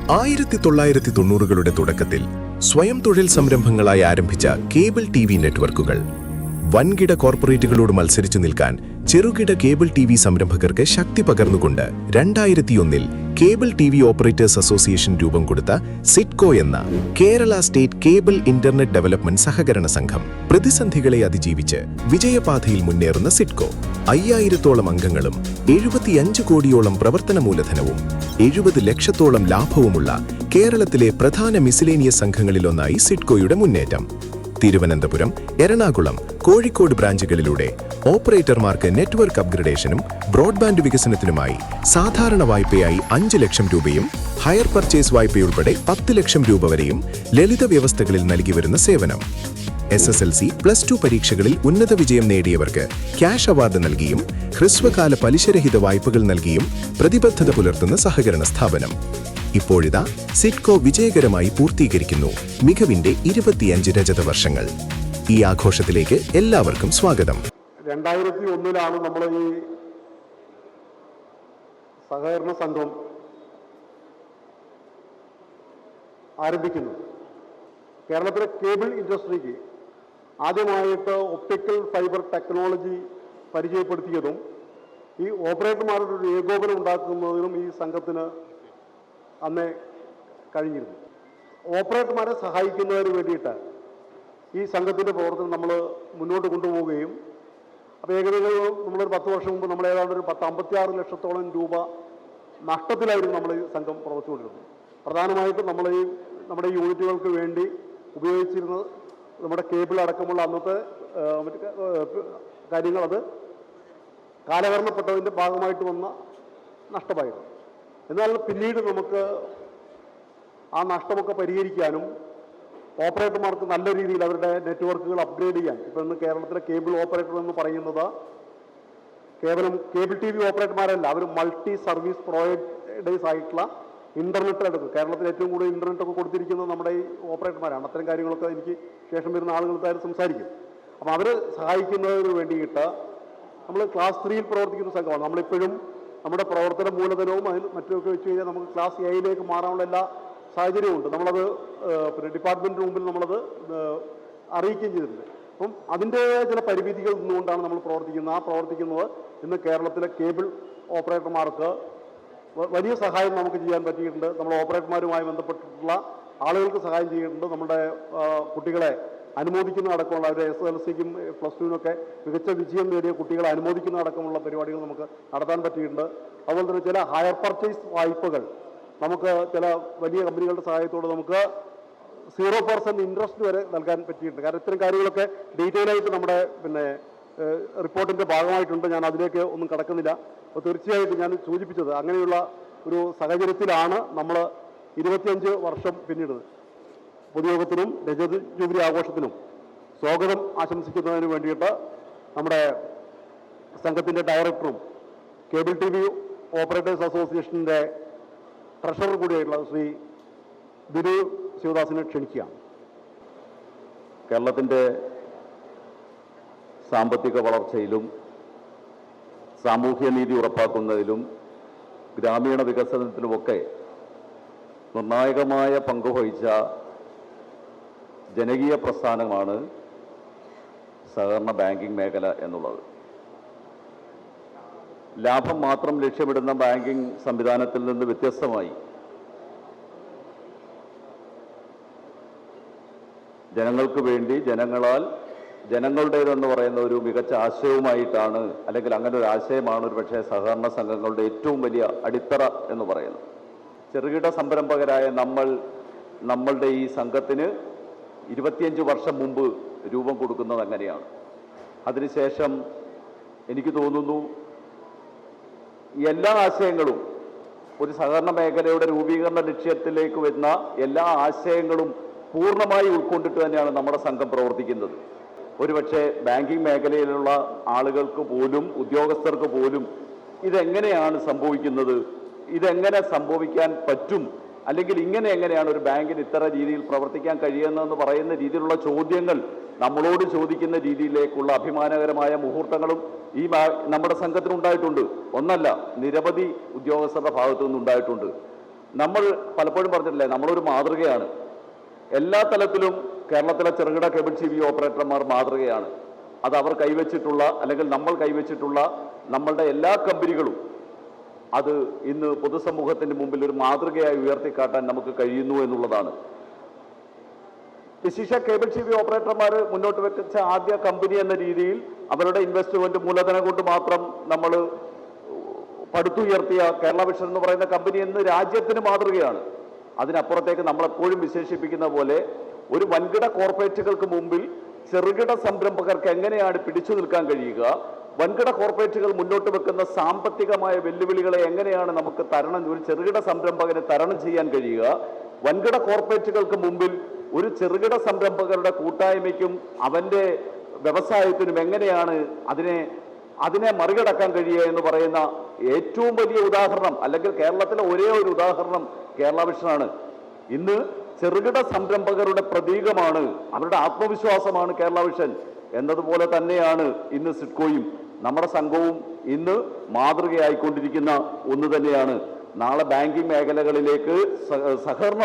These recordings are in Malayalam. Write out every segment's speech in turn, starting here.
1990കളുടെ തുടക്കത്തിൽ സ്വയം തൊഴിൽ സംരംഭങ്ങളായി ആരംഭിച്ച കേബിൾ ടി.വി. നെറ്റ്വർക്കുകൾ വൻകിട കോർപ്പറേറ്റുകളോട് മത്സരിച്ചു നിൽക്കാൻ ചെറുകിട കേബിൾ ടി.വി. സംരംഭകർക്ക് ശക്തി പകർന്നുകൊണ്ട് 2001-ൽ കേബിൾ ടി.വി. ഓപ്പറേറ്റേഴ്സ് അസോസിയേഷൻ രൂപം കൊടുത്ത സിഡ്കോ എന്ന Kerala state cable internet development സഹകരണ സംഘം പ്രതിസന്ധികളെ അതിജീവിച്ച് വിജയപാതയിൽ മുന്നേറുന്ന സിഡ്കോ 5000-ഓളം അംഗങ്ങളും 75 കോടിയോളം പ്രവർത്തന മൂലധനവും 70 ലക്ഷത്തോളം ലാഭവുമുള്ള കേരളത്തിലെ പ്രധാന മിസിലേനിയസ് സംഘങ്ങളിലൊന്നായി സിഡ്കോയുടെ മുന്നേറ്റം. തിരുവനന്തപുരം, എറണാകുളം, കോഴിക്കോട് ബ്രാഞ്ചുകളിലൂടെ ഓപ്പറേറ്റർമാർക്ക് നെറ്റ്വർക്ക് അപ്ഗ്രഡേഷനും ബ്രോഡ്ബാൻഡ് വികസനത്തിനുമായി സാധാരണ വായ്പയായി 5 ലക്ഷം രൂപയും ഹയർ പർച്ചേസ് വായ്പയുൾപ്പെടെ 10 ലക്ഷം രൂപ വരെയും ലളിത വ്യവസ്ഥകളിൽ നൽകി വരുന്ന സേവനം. SSLC, +2 പരീക്ഷകളിൽ ഉന്നത വിജയം നേടിയവർക്ക് ക്യാഷ് അവാർഡ് നൽകിയും ഹ്രസ്വകാല പലിശരഹിത വായ്പകൾ നൽകിയും പ്രതിബദ്ധത പുലർത്തുന്ന സഹകരണ സ്ഥാപനം. ഇപ്പോഴിതാ സിഡ്കോ വിജയകരമായി പൂർത്തീകരിക്കുന്നു മികവിന്റെ 25 രജത വർഷങ്ങൾ. ഈ ആഘോഷത്തിലേക്ക് എല്ലാവർക്കും സ്വാഗതം. 2001-ലാണ് നമ്മൾ ഈ സഹകരണ സംഘം ആരംഭിക്കുന്നത്. കേരളത്തിലെ കേബിൾ ഇൻഡസ്ട്രിക്ക് ആദ്യമായിട്ട് ഒപ്റ്റിക്കൽ ഫൈബർ ടെക്നോളജി പരിചയപ്പെടുത്തിയതും ഈ ഓപ്പറേറ്റർമാരുടെ ഒരു ഏകോപനം ഉണ്ടാക്കുന്നതിനും ഈ സംഘത്തിന് അന്നേ കഴിഞ്ഞിരുന്നു. ഓപ്പറേറ്റർമാരെ സഹായിക്കുന്നതിന് വേണ്ടിയിട്ട് ഈ സംഘത്തിൻ്റെ പ്രവർത്തനം നമ്മൾ മുന്നോട്ട് കൊണ്ടുപോവുകയും അപ്പോൾ ഏകദേശം നമ്മളൊരു 10 വർഷം മുമ്പ് നമ്മൾ ഏതാണ്ട് ഒരു 56 ലക്ഷത്തോളം രൂപ നഷ്ടത്തിലായിരുന്നു നമ്മൾ ഈ സംഘം പ്രവർത്തിച്ചുകൊണ്ടിരുന്നത്. പ്രധാനമായിട്ടും നമ്മുടെ യൂണിറ്റുകൾക്ക് വേണ്ടി ഉപയോഗിച്ചിരുന്നത് നമ്മുടെ കേബിൾ അടക്കമുള്ള അന്നത്തെ കാര്യങ്ങൾ അത് കാലഹരണപ്പെട്ടതിൻ്റെ ഭാഗമായിട്ട് വന്ന നഷ്ടമായിരുന്നു. എന്നാൽ പിന്നീട് നമുക്ക് ആ നഷ്ടമൊക്കെ പരിഹരിക്കാനും ഓപ്പറേറ്റർമാർക്ക് നല്ല രീതിയിൽ അവരുടെ നെറ്റ്വർക്കുകൾ അപ്ഗ്രേഡ് ചെയ്യാൻ, ഇപ്പോൾ ഇന്ന് കേരളത്തിലെ കേബിൾ ഓപ്പറേറ്റർ എന്ന് പറയുന്നത് കേവലം കേബിൾ ടി.വി. ഓപ്പറേറ്റർമാരല്ല, അവർ മൾട്ടി സർവീസ് പ്രൊവൈഡേഴ്സ് ആയിട്ടുള്ള ഇൻ്റർനെറ്റ് എടുക്കും. കേരളത്തിൽ ഏറ്റവും കൂടുതൽ ഇൻ്റർനെറ്റൊക്കെ കൊടുത്തിരിക്കുന്നത് നമ്മുടെ ഈ ഓപ്പറേറ്റർമാരാണ്. അത്തരം കാര്യങ്ങളൊക്കെ എനിക്ക് ശേഷം വരുന്ന ആളുകൾക്കാരും സംസാരിക്കും. അപ്പോൾ അവർ സഹായിക്കുന്നതിന് വേണ്ടിയിട്ട് നമ്മൾ ക്ലാസ് 3-യിൽ പ്രവർത്തിക്കുന്ന സംഘമാണ്. നമ്മളിപ്പോഴും നമ്മുടെ പ്രവർത്തന മൂലധനവും അതിന് മറ്റൊക്കെ വെച്ച് കഴിഞ്ഞാൽ നമുക്ക് ക്ലാസ് എയിലേക്ക് മാറാനുള്ള എല്ലാ സാഹചര്യമുണ്ട്. നമ്മളത് പിന്നെ ഡിപ്പാർട്ട്മെൻറ്റിന് മുമ്പിൽ നമ്മളത് അറിയിക്കുകയും ചെയ്തിട്ടുണ്ട്. അപ്പം അതിൻ്റെ ചില പരിമിതികൾ നിന്നുകൊണ്ടാണ് നമ്മൾ പ്രവർത്തിക്കുന്നത്. ഇന്ന് കേരളത്തിലെ കേബിൾ ഓപ്പറേറ്റർമാർക്ക് വലിയ സഹായം നമുക്ക് ചെയ്യാൻ പറ്റിയിട്ടുണ്ട്. നമ്മൾ ഓപ്പറേറ്റർമാരുമായി ബന്ധപ്പെട്ടിട്ടുള്ള ആളുകൾക്ക് സഹായം ചെയ്തിട്ടുണ്ട്. നമ്മുടെ കുട്ടികളെ അനുമോദിക്കുന്ന അടക്കമുള്ള അവരുടെ SSLCക്കും +2-നൊക്കെ മികച്ച വിജയം നേടിയ കുട്ടികളെ അനുമോദിക്കുന്ന അടക്കമുള്ള പരിപാടികൾ നമുക്ക് നടത്താൻ പറ്റിയിട്ടുണ്ട്. അതുപോലെ തന്നെ ചില ഹയർ പർച്ചേസ് വായ്പകൾ നമുക്ക് ചില വലിയ കമ്പനികളുടെ സഹായത്തോടെ നമുക്ക് 0% ഇൻട്രസ്റ്റ് വരെ നൽകാൻ പറ്റിയിട്ടുണ്ട്. കാരണം ഇത്തരം കാര്യങ്ങളൊക്കെ ഡീറ്റെയിൽ ആയിട്ട് നമ്മുടെ റിപ്പോർട്ടിൻ്റെ ഭാഗമായിട്ടുണ്ട്. ഞാൻ അതിലേക്ക് ഒന്നും കടക്കുന്നില്ല. അപ്പോൾ തീർച്ചയായിട്ടും ഞാൻ സൂചിപ്പിച്ചത് അങ്ങനെയുള്ള ഒരു സാഹചര്യത്തിലാണ് നമ്മൾ 25 വർഷം പിന്നിടുന്നത്. പൊതുയോഗത്തിനും രജത ജൂബിലി ആഘോഷത്തിനും സ്വാഗതം ആശംസിക്കുന്നതിന് വേണ്ടിയിട്ട് നമ്മുടെ സംഘത്തിൻ്റെ ഡയറക്ടറും കേബിൾ ടി.വി. ഓപ്പറേറ്റേഴ്സ് അസോസിയേഷൻ്റെ ട്രഷറർ കൂടിയായിട്ടുള്ള ശ്രീ ബിനു ശിവദാസിനെ ക്ഷണിക്കുകയാണ്. കേരളത്തിൻ്റെ സാമ്പത്തിക വളർച്ചയിലും സാമൂഹ്യ നീതി ഉറപ്പാക്കുന്നതിലും ഗ്രാമീണ വികസനത്തിലുമൊക്കെ നിർണായകമായ പങ്കുവഹിച്ച ജനകീയ പ്രസ്ഥാനമാണ് സഹകരണ ബാങ്കിംഗ് മേഖല എന്നുള്ളത്. ലാഭം മാത്രം ലക്ഷ്യമിടുന്ന ബാങ്കിംഗ് സംവിധാനത്തിൽ നിന്ന് വ്യത്യസ്തമായി ജനങ്ങൾക്ക് വേണ്ടി ജനങ്ങളാൽ ജനങ്ങളുടേതെന്ന് പറയുന്ന ഒരു മികച്ച ആശയവുമായിട്ടാണ്, അല്ലെങ്കിൽ അങ്ങനെ ഒരു ആശയമാണ് ഒരു പക്ഷേ സഹകരണ സംഘങ്ങളുടെ ഏറ്റവും വലിയ അടിത്തറ എന്ന് പറയുന്നത്. ചെറുകിട സംരംഭകരായ നമ്മളുടെ ഈ സംഘത്തിന് 25 വർഷം മുമ്പ് രൂപം കൊടുക്കുന്നത് അങ്ങനെയാണ്. അതിനുശേഷം എനിക്ക് തോന്നുന്നു എല്ലാ ആശയങ്ങളും ഒരു സഹകരണ മേഖലയുടെ രൂപീകരണ ലക്ഷ്യത്തിലേക്ക് വരുന്ന എല്ലാ ആശയങ്ങളും പൂർണ്ണമായി ഉൾക്കൊണ്ടിട്ട് തന്നെയാണ് നമ്മുടെ സംഘം പ്രവർത്തിക്കുന്നത്. ഒരുപക്ഷെ ബാങ്കിംഗ് മേഖലയിലുള്ള ആളുകൾക്ക് പോലും ഉദ്യോഗസ്ഥർക്ക് പോലും ഇതെങ്ങനെയാണ് സംഭവിക്കുന്നത്, ഇതെങ്ങനെ സംഭവിക്കാൻ പറ്റും, അല്ലെങ്കിൽ ഇങ്ങനെ എങ്ങനെയാണ് ഒരു ബാങ്കിന് ഇത്ര രീതിയിൽ പ്രവർത്തിക്കാൻ കഴിയുന്നതെന്ന് പറയുന്ന രീതിയിലുള്ള ചോദ്യങ്ങൾ നമ്മളോട് ചോദിക്കുന്ന രീതിയിലേക്കുള്ള അഭിമാനകരമായ മുഹൂർത്തങ്ങളും നമ്മുടെ സംഘത്തിനുണ്ടായിട്ടുണ്ട്. ഒന്നല്ല, നിരവധി ഉദ്യോഗസ്ഥരുടെ ഭാഗത്തു നിന്നുണ്ടായിട്ടുണ്ട്. നമ്മൾ പലപ്പോഴും പറഞ്ഞിട്ടില്ലേ, നമ്മളൊരു മാതൃകയാണ്. എല്ലാ തലത്തിലും കേരളത്തിലെ ചെറുകിട കേബിൾ TV ഓപ്പറേറ്റർമാർ മാതൃകയാണ്. അത് അവർ കൈവച്ചിട്ടുള്ള, അല്ലെങ്കിൽ നമ്മൾ കൈവച്ചിട്ടുള്ള നമ്മളുടെ എല്ലാ കമ്പനികളും അത് ഇന്ന് പൊതുസമൂഹത്തിന്റെ മുമ്പിൽ ഒരു മാതൃകയായി ഉയർത്തിക്കാട്ടാൻ നമുക്ക് കഴിയുന്നു എന്നുള്ളതാണ്. വിശിഷ കേബിൾ TV ഓപ്പറേറ്റർമാർ മുന്നോട്ട് വെച്ച ആദ്യ കമ്പനി എന്ന രീതിയിൽ അവരുടെ ഇൻവെസ്റ്റ്മെന്റ് മൂലധനം കൊണ്ട് മാത്രം നമ്മൾ പടുത്തുയർത്തിയ കേരള വിഷൻ എന്ന് പറയുന്ന കമ്പനി എന്ന് രാജ്യത്തിന് മാതൃകയാണ്. അതിനപ്പുറത്തേക്ക് നമ്മളെപ്പോഴും വിശേഷിപ്പിക്കുന്ന പോലെ ഒരു വൻകിട കോർപ്പറേറ്റുകൾക്ക് മുമ്പിൽ ചെറുകിട സംരംഭകർക്ക് എങ്ങനെയാണ് പിടിച്ചു നിൽക്കാൻ കഴിയുക, വൻകിട കോർപ്പറേറ്റുകൾ മുന്നോട്ട് വെക്കുന്ന സാമ്പത്തികമായ വെല്ലുവിളികളെ എങ്ങനെയാണ് നമുക്ക് ഒരു ചെറുകിട സംരംഭകന് തരണം ചെയ്യാൻ കഴിയുക, വൻകിട കോർപ്പറേറ്റുകൾക്ക് മുമ്പിൽ ഒരു ചെറുകിട സംരംഭകരുടെ കൂട്ടായ്മയ്ക്കും അവൻ്റെ വ്യവസായത്തിനും എങ്ങനെയാണ് അതിനെ മറികടക്കാൻ കഴിയുക എന്ന് പറയുന്ന ഏറ്റവും വലിയ ഉദാഹരണം, അല്ലെങ്കിൽ കേരളത്തിലെ ഒരേ ഒരു ഉദാഹരണം കേരള വിഷനാണ്. ഇന്ന് ചെറുകിട സംരംഭകരുടെ പ്രതീകമാണ്, അവരുടെ ആത്മവിശ്വാസമാണ് കേരള വിഷൻ എന്നതുപോലെ തന്നെയാണ് ഇന്ന് സിഡ്കോയും നമ്മുടെ സംഘവും ഇന്ന് മാതൃകയായിക്കൊണ്ടിരിക്കുന്ന ഒന്ന് തന്നെയാണ്. നാളെ ബാങ്കിങ് മേഖലകളിലേക്ക്, സഹകരണ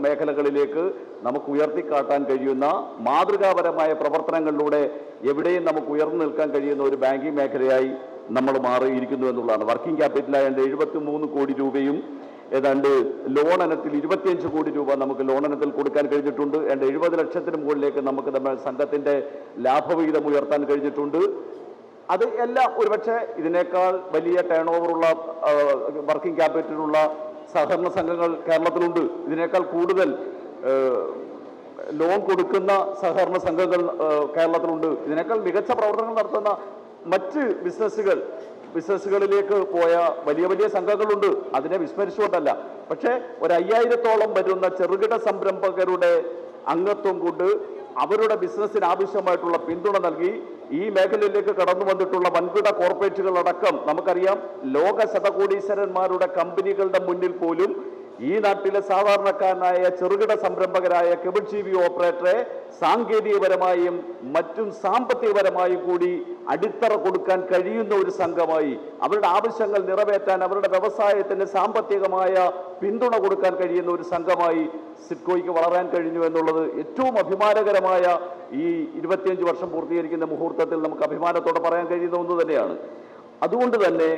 മേഖലകളിലേക്ക് നമുക്ക് ഉയർത്തിക്കാട്ടാൻ കഴിയുന്ന മാതൃകാപരമായ പ്രവർത്തനങ്ങളിലൂടെ എവിടെയും നമുക്ക് ഉയർന്നു നിൽക്കാൻ കഴിയുന്ന ഒരു ബാങ്കിങ് മേഖലയായി നമ്മൾ മാറിയിരിക്കുന്നു എന്നുള്ളതാണ്. വർക്കിംഗ് ക്യാപിറ്റലായ 73 കോടി രൂപയും ഏതാണ്ട് ലോൺ ഇനത്തിൽ 25 കോടി രൂപ നമുക്ക് ലോൺ ഇനത്തിൽ കൊടുക്കാൻ കഴിഞ്ഞിട്ടുണ്ട്. 70 ലക്ഷത്തിന് മുകളിലേക്ക് നമുക്ക് നമ്മുടെ സംഘത്തിന്റെ ലാഭവിഹിതം ഉയർത്താൻ കഴിഞ്ഞിട്ടുണ്ട്. അത് എല്ലാം ഒരുപക്ഷെ ഇതിനേക്കാൾ വലിയ ടേൺ ഓവറുള്ള വർക്കിംഗ് ക്യാപിറ്റലുള്ള സഹകരണ സംഘങ്ങൾ കേരളത്തിലുണ്ട്. ഇതിനേക്കാൾ കൂടുതൽ ലോൺ കൊടുക്കുന്ന സഹകരണ സംഘങ്ങൾ കേരളത്തിലുണ്ട്. ഇതിനേക്കാൾ മികച്ച പ്രവർത്തനങ്ങൾ നടത്തുന്ന മറ്റ് ബിസിനസ്സുകളിലേക്ക് പോയ വലിയ വലിയ സംഘങ്ങളുണ്ട്. അതിനെ വിസ്മരിച്ചുകൊണ്ടല്ല. പക്ഷേ 5000-ഓളം വരുന്ന ചെറുകിട സംരംഭകരുടെ അംഗത്വം കൊണ്ട് അവരുടെ ബിസിനസ്സിന് ആവശ്യമായിട്ടുള്ള പിന്തുണ നൽകി ഈ മേഖലയിലേക്ക് കടന്നു വന്നിട്ടുള്ള വൻകിട കോർപ്പറേറ്റുകളടക്കം നമുക്കറിയാം, ലോക ശതകോടീശ്വരന്മാരുടെ കമ്പനികളുടെ മുന്നിൽ പോലും ഈ നാട്ടിലെ സാധാരണക്കാരനായ ചെറുകിട സംരംഭകരായ കേബിൾ TV ഓപ്പറേറ്ററെ സാങ്കേതികപരമായും മറ്റും സാമ്പത്തികപരമായും കൂടി അടിത്തറ കൊടുക്കാൻ കഴിയുന്ന ഒരു സംഘമായി, അവരുടെ ആവശ്യങ്ങൾ നിറവേറ്റാൻ, അവരുടെ വ്യവസായത്തിന് സാമ്പത്തികമായ പിന്തുണ കൊടുക്കാൻ കഴിയുന്ന ഒരു സംഘമായി സിഡ്കോയ്ക്ക് വളരാൻ കഴിഞ്ഞു എന്നുള്ളത് ഏറ്റവും അഭിമാനകരമായ ഈ 25 വർഷം പൂർത്തീകരിക്കുന്ന മുഹൂർത്തത്തിൽ നമുക്ക് അഭിമാനത്തോടെ പറയാൻ കഴിയുന്ന ഒന്ന് തന്നെയാണ്. അതുകൊണ്ട് തന്നെ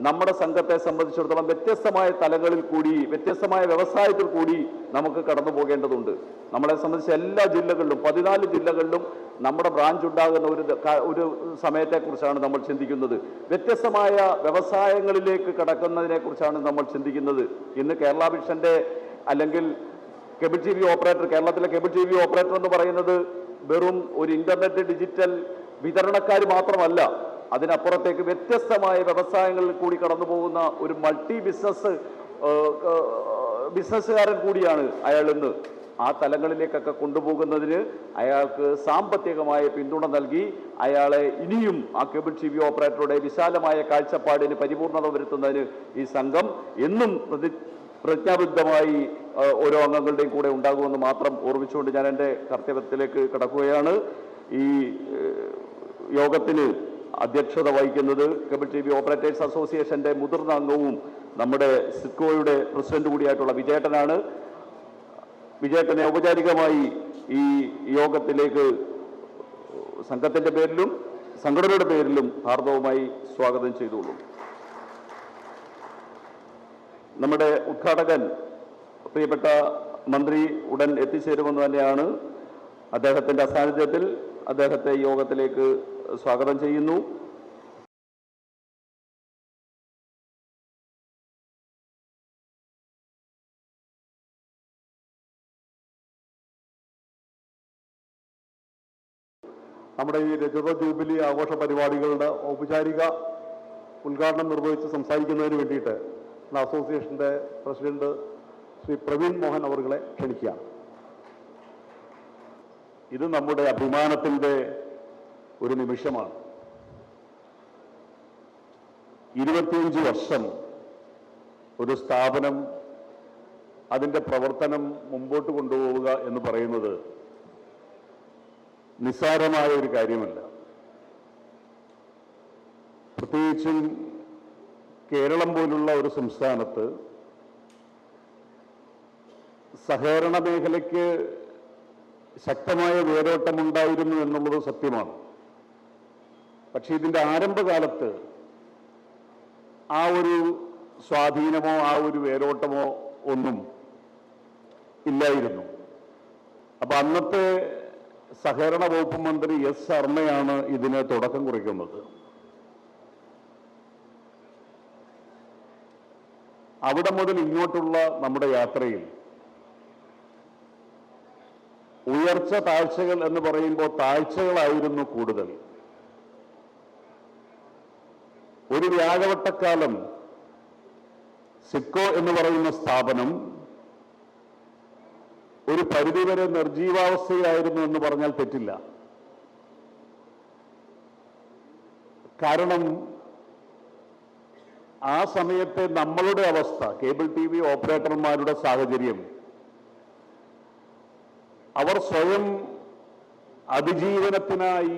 നമ്മുടെ സംഘത്തെ സംബന്ധിച്ചിടത്തോളം വ്യത്യസ്തമായ തലങ്ങളിൽ കൂടി, വ്യത്യസ്തമായ വ്യവസായത്തിൽ കൂടി നമുക്ക് കടന്നു പോകേണ്ടതുണ്ട്. നമ്മളെ സംബന്ധിച്ച് എല്ലാ ജില്ലകളിലും 14 ജില്ലകളിലും നമ്മുടെ ബ്രാഞ്ച് ഉണ്ടാകുന്ന ഒരു സമയത്തെക്കുറിച്ചാണ് നമ്മൾ ചിന്തിക്കുന്നത്. വ്യത്യസ്തമായ വ്യവസായങ്ങളിലേക്ക് കടക്കുന്നതിനെ കുറിച്ചാണ് നമ്മൾ ചിന്തിക്കുന്നത്. ഇന്ന് കേരള വിഷന്റെ അല്ലെങ്കിൽ കേബിൾ TV ഓപ്പറേറ്റർ, കേരളത്തിലെ കേബിൾ TV ഓപ്പറേറ്റർ എന്ന് പറയുന്നത് വെറും ഒരു ഇന്റർനെറ്റ് ഡിജിറ്റൽ വിതരണക്കാർ മാത്രമല്ല, അതിനപ്പുറത്തേക്ക് വ്യത്യസ്തമായ വ്യവസായങ്ങളിൽ കൂടി കടന്നു പോകുന്ന ഒരു മൾട്ടി ബിസിനസ്സുകാരൻ കൂടിയാണ് അയാൾ. ഇന്ന് ആ തലങ്ങളിലേക്കൊക്കെ കൊണ്ടുപോകുന്നതിന് അയാൾക്ക് സാമ്പത്തികമായ പിന്തുണ നൽകി അയാളെ ഇനിയും ആ കേബിൾ TV ഓപ്പറേറ്ററുടെ വിശാലമായ കാഴ്ചപ്പാടിന് പരിപൂർണത വരുത്തുന്നതിന് ഈ സംഘം എന്നും പ്രതിജ്ഞാബദ്ധമായി ഓരോ അംഗങ്ങളുടെയും കൂടെ ഉണ്ടാകുമെന്ന് മാത്രം ഓർമ്മിച്ചുകൊണ്ട് ഞാൻ എൻ്റെ കർത്തവ്യത്തിലേക്ക് കടക്കുകയാണ്. ഈ യോഗത്തിന് അധ്യക്ഷത വഹിക്കുന്നത് കേബിൾ TV ഓപ്പറേറ്റേഴ്സ് അസോസിയേഷന്റെ മുതിർന്ന അംഗവും നമ്മുടെ സിഡ്കോയുടെ പ്രസിഡന്റ് കൂടിയായിട്ടുള്ള വിജയേട്ടനാണ്. വിജയേട്ടനെ ഔപചാരികമായി ഈ യോഗത്തിലേക്ക് സംഘത്തിന്റെ പേരിലും സംഘടനയുടെ പേരിലും ഹാർദവമായി സ്വാഗതം ചെയ്തോളൂ. നമ്മുടെ ഉദ്ഘാടകൻ പ്രിയപ്പെട്ട മന്ത്രി ഉടൻ എത്തിച്ചേരുമെന്ന് തന്നെയാണ്. അദ്ദേഹത്തിന്റെ അസാന്നിധ്യത്തിൽ അദ്ദേഹത്തെ യോഗത്തിലേക്ക് സ്വാഗതം ചെയ്യുന്നു. നമ്മുടെ ഈ രജത ജൂബിലി ആഘോഷ പരിപാടികളുടെ ഔപചാരിക ഉദ്ഘാടനം നിർവഹിച്ച് സംസാരിക്കുന്നതിന് വേണ്ടിയിട്ട് അസോസിയേഷന്റെ പ്രസിഡന്റ് ശ്രീ പ്രവീൺ മോഹൻ അവരുകളെ ക്ഷണിക്കുകയാണ്. ഇത് നമ്മുടെ അഭിമാനത്തിൻ്റെ ഒരു നിമിഷമാണ്. 25 വർഷം ഒരു സ്ഥാപനം അതിൻ്റെ പ്രവർത്തനം മുമ്പോട്ട് കൊണ്ടുപോവുക എന്ന് പറയുന്നത് നിസ്സാരമായ ഒരു കാര്യമല്ല. പ്രത്യേകിച്ചും കേരളം പോലുള്ള ഒരു സംസ്ഥാനത്ത് സഹകരണ മേഖലയ്ക്ക് ശക്തമായ വേരോട്ടമുണ്ടായിരുന്നു എന്നുള്ളത് സത്യമാണ്. പക്ഷെ ഇതിൻ്റെ ആരംഭകാലത്ത് ആ ഒരു സ്വാധീനമോ ആ ഒരു വേരോട്ടമോ ഒന്നും ഇല്ലായിരുന്നു. അപ്പൊ അന്നത്തെ സഹകരണ വകുപ്പ് മന്ത്രി എസ് ശർമ്മയാണ് ഇതിന് തുടക്കം കുറിക്കുന്നത്. അവിടെ മുതൽ ഇങ്ങോട്ടുള്ള നമ്മുടെ യാത്രയിൽ ഉയർച്ച താഴ്ചകൾ എന്ന് പറയുമ്പോൾ താഴ്ചകളായിരുന്നു കൂടുതൽ. ഒരു വ്യാഴവട്ടക്കാലം സിഡ്കോ എന്ന് പറയുന്ന സ്ഥാപനം ഒരു പരിധിവരെ നിർജീവാവസ്ഥയിലായിരുന്നു എന്ന് പറഞ്ഞാൽ തെറ്റില്ല. കാരണം ആ സമയത്തെ നമ്മളുടെ അവസ്ഥ, കേബിൾ ടി വി ഓപ്പറേറ്റർമാരുടെ സാഹചര്യം, അവർ സ്വയം അതിജീവനത്തിനായി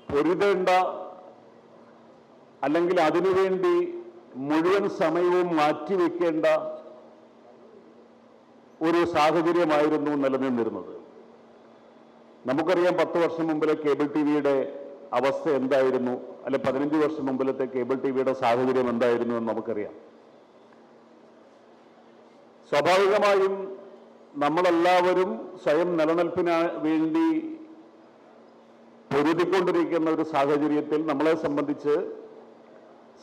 പൊരുതേണ്ട അല്ലെങ്കിൽ അതിനുവേണ്ടി മുഴുവൻ സമയവും മാറ്റിവെക്കേണ്ട ഒരു സാഹചര്യമായിരുന്നു നിലനിന്നിരുന്നത്. നമുക്കറിയാം 10 വർഷം മുമ്പിലെ കേബിൾ ടി വിയുടെ അവസ്ഥ എന്തായിരുന്നു, അല്ലെ 15 വർഷം മുമ്പിലത്തെ കേബിൾ ടി വിയുടെ സാഹചര്യം എന്തായിരുന്നു എന്ന് നമുക്കറിയാം. സ്വാഭാവികമായും നമ്മളെല്ലാവരും സ്വയം നിലനിൽപ്പിന് വേണ്ടി പൊരുതിക്കൊണ്ടിരിക്കുന്ന ഒരു സാഹചര്യത്തിൽ നമ്മളെ സംബന്ധിച്ച്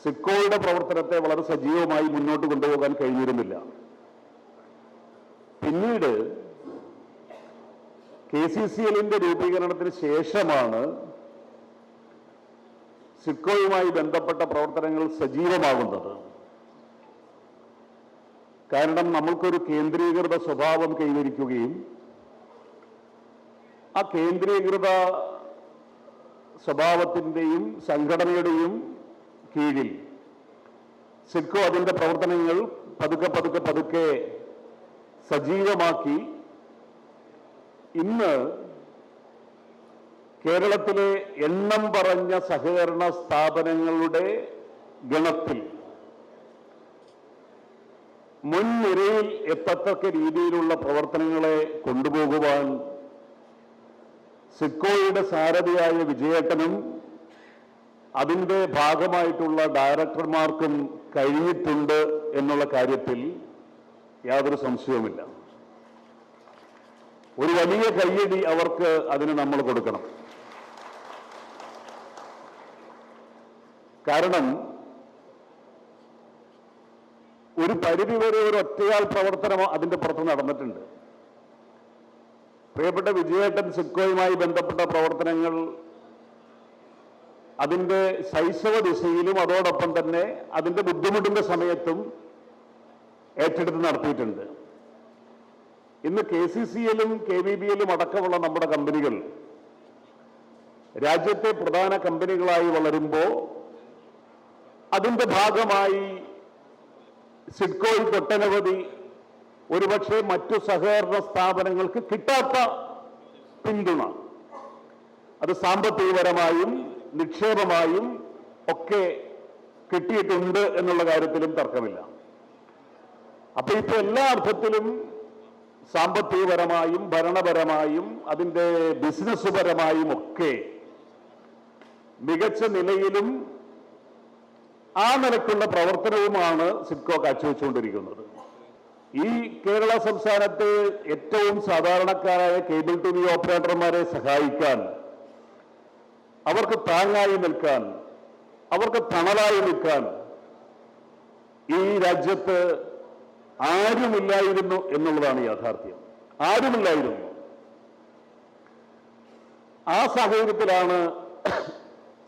സിഡ്കോയുടെ പ്രവർത്തനത്തെ വളരെ സജീവമായി മുന്നോട്ട് കൊണ്ടുപോകാൻ കഴിഞ്ഞിരുന്നില്ല. പിന്നീട് KCCL-ന്റെ രൂപീകരണത്തിന് ശേഷമാണ് സിഡ്കോയുമായി ബന്ധപ്പെട്ട പ്രവർത്തനങ്ങൾ സജീവമാകുന്നത്. കാരണം നമ്മൾക്കൊരു കേന്ദ്രീകൃത സ്വഭാവം കൈവരിക്കുകയും ആ കേന്ദ്രീകൃത സ്വഭാവത്തിൻ്റെയും സംഘടനയുടെയും കീഴിൽ സിഡ്കോ അതിൻ്റെ പ്രവർത്തനങ്ങൾ പതുക്കെ സജീവമാക്കി ഇന്ന് കേരളത്തിലെ എണ്ണം പറഞ്ഞ സഹകരണ സ്ഥാപനങ്ങളുടെ ഗണത്തിൽ മുൻനിരയിൽ എത്തത്തക്ക രീതിയിലുള്ള പ്രവർത്തനങ്ങളെ കൊണ്ടുപോകുവാൻ സിഡ്കോയുടെ സാരഥിയായ വിജയേട്ടനും അതിൻ്റെ ഭാഗമായിട്ടുള്ള ഡയറക്ടർമാർക്കും കഴിഞ്ഞിട്ടുണ്ട് എന്നുള്ള കാര്യത്തിൽ യാതൊരു സംശയവുമില്ല. ഒരു വലിയ കയ്യടി അവർക്ക് അതിന് നമ്മൾ കൊടുക്കണം. കാരണം ഒരു പരിധിവരെ ഒരു ഒറ്റയാൾ പ്രവർത്തനം അതിൻ്റെ പുറത്ത് നടന്നിട്ടുണ്ട്. പ്രിയപ്പെട്ട വിജയേട്ടൻ സിഡ്കോയുമായി ബന്ധപ്പെട്ട പ്രവർത്തനങ്ങൾ അതിൻ്റെ ശൈശവ ദിശയിലും അതോടൊപ്പം തന്നെ അതിൻ്റെ ബുദ്ധിമുട്ടിൻ്റെ സമയത്തും ഏറ്റെടുത്ത് നടത്തിയിട്ടുണ്ട്. ഇന്ന് KCCL-ഉം KVBL-ഉം അടക്കമുള്ള നമ്മുടെ കമ്പനികൾ രാജ്യത്തെ പ്രധാന കമ്പനികളായി വളരുമ്പോൾ അതിൻ്റെ ഭാഗമായി സിഡ്കോയ്ക്ക് ഒട്ടനവധി ഒരുപക്ഷെ മറ്റു സഹകരണ സ്ഥാപനങ്ങൾക്ക് കിട്ടാത്ത പിന്തുണ അത് സാമ്പത്തികപരമായും നിക്ഷേപമായും ഒക്കെ കിട്ടിയിട്ടുണ്ട് എന്നുള്ള കാര്യത്തിലും തർക്കമില്ല. അപ്പൊ ഇപ്പൊ എല്ലാ അർത്ഥത്തിലും സാമ്പത്തികപരമായും ഭരണപരമായും അതിൻ്റെ ബിസിനസ് പരമായും ഒക്കെ മികച്ച നിലയിലും ആ നിലക്കുള്ള പ്രവർത്തനവുമാണ് സിഡ്കോ കാഴ്ചവെച്ചുകൊണ്ടിരിക്കുന്നത്. ഈ കേരള സംസ്ഥാനത്തെ ഏറ്റവും സാധാരണക്കാരായ കേബിൾ ടി വി ഓപ്പറേറ്റർമാരെ സഹായിക്കാൻ, അവർക്ക് താങ്ങായി നിൽക്കാൻ, അവർക്ക് തണലായി നിൽക്കാൻ ഈ രാജ്യത്ത് ആരുമില്ലായിരുന്നു എന്നുള്ളതാണ് യാഥാർത്ഥ്യം. ആരുമില്ലായിരുന്നു. ആ സാഹചര്യത്തിലാണ്